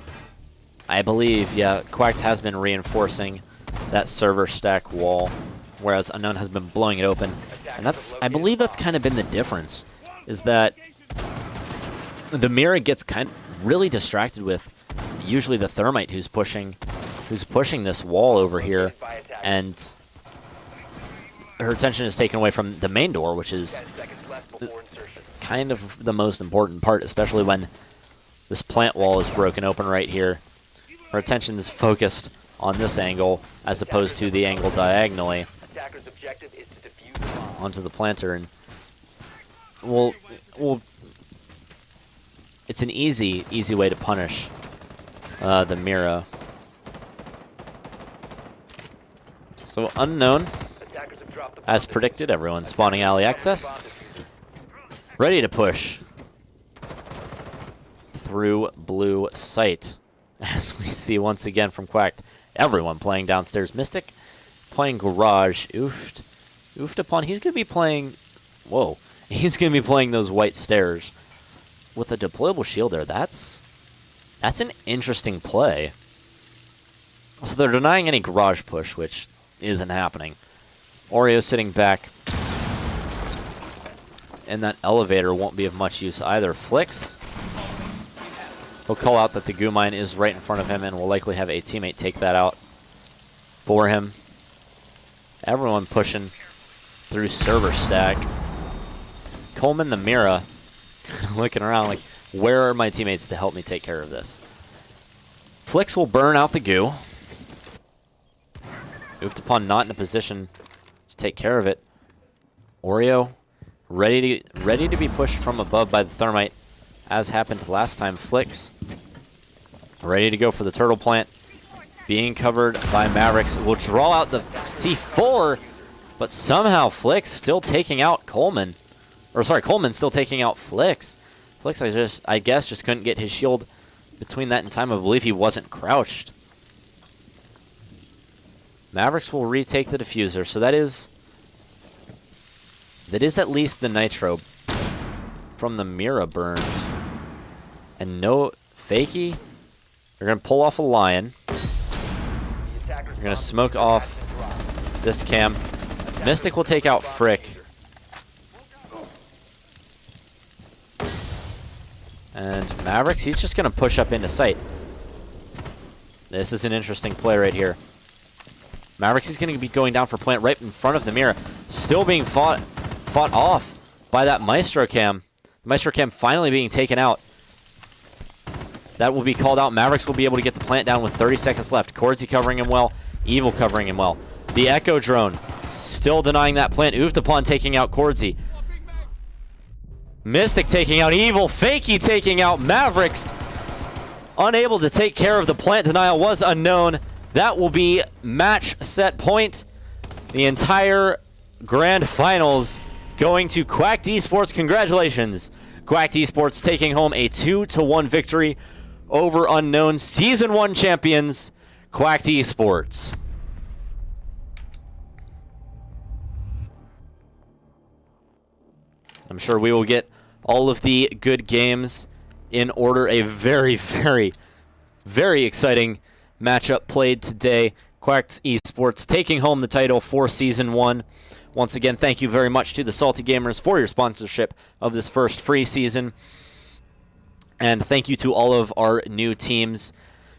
Speaker 1: I believe, yeah, Quacked has been reinforcing that server stack wall, whereas UnKnwn has been blowing it open. And I believe that's kind of been the difference, is that the Mira gets kind of really distracted with usually the Thermite who's pushing this wall over here, and her attention is taken away from the main door, which is kind of the most important part, especially when this plant wall is broken open right here. Her attention is focused on this angle as opposed to the angle diagonally onto the planter, and it's an easy way to punish the Mira. So UnKnwn, as predicted, everyone spawning alley access, ready to push through blue site. As we see once again from Quacked, everyone playing downstairs. Mystic playing garage. Oofed upon. He's going to be playing... Whoa. He's going to be playing those white stairs with a deployable shield there. That's an interesting play. So they're denying any garage push, which isn't happening. Oreo sitting back. And that elevator won't be of much use either. Flicks. He'll call out that the goo mine is right in front of him, and will likely have a teammate take that out for him. Everyone pushing through server stack. Coleman the Mira looking around like, where are my teammates to help me take care of this? Flicks will burn out the goo. Oofed upon not in a position to take care of it. Oreo ready to be pushed from above by the Thermite, as happened last time. Flicks ready to go for the turtle plant, being covered by Mavericks. Will draw out the C4, but somehow Flicks still taking out Coleman. Or sorry, Coleman's still taking out Flix. Flix, I guess, just couldn't get his shield between that and time. I believe he wasn't crouched. Mavericks will retake the diffuser, so that is at least the nitro from the Mira burned. And no Fakey. They're gonna pull off a Lion. They're gonna smoke off this cam. Mystic will take out Frick. And Mavericks, he's just gonna push up into sight. This is an interesting play right here. Mavericks is gonna be going down for plant right in front of the Mira. Still being fought off by that Maestro cam. The Maestro cam finally being taken out. That will be called out. Mavericks will be able to get the plant down with 30 seconds left. Cordsy covering him well. Evil covering him well. The Echo drone still denying that plant. Uftapon taking out Cordsy. Mystic taking out Evil. Fakey taking out Mavericks. Unable to take care of the plant denial was UnKnwn. That will be match set point. The entire grand finals going to Quacked Esports. Congratulations. Quacked Esports taking home a 2-1 victory over UnKnwn. Season 1 champions, Quacked Esports. I'm sure we will get all of the good games in order. A very, very, very exciting matchup played today. Quacked Esports taking home the title for Season 1. Once again, thank you very much to the Salty Gamers for your sponsorship of this first free season. And thank you to all of our new teams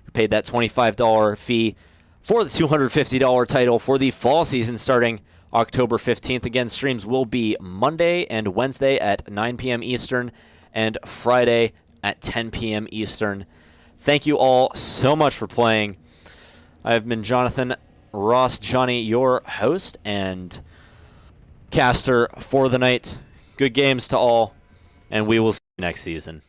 Speaker 1: who paid that $25 fee for the $250 title for the fall season starting October 15th. Again, streams will be Monday and Wednesday at 9 p.m. Eastern and Friday at 10 p.m. Eastern. Thank you all so much for playing. I've been Jonathan Ross, Johnny, your host and caster for the night. Good games to all, and we will see you next season.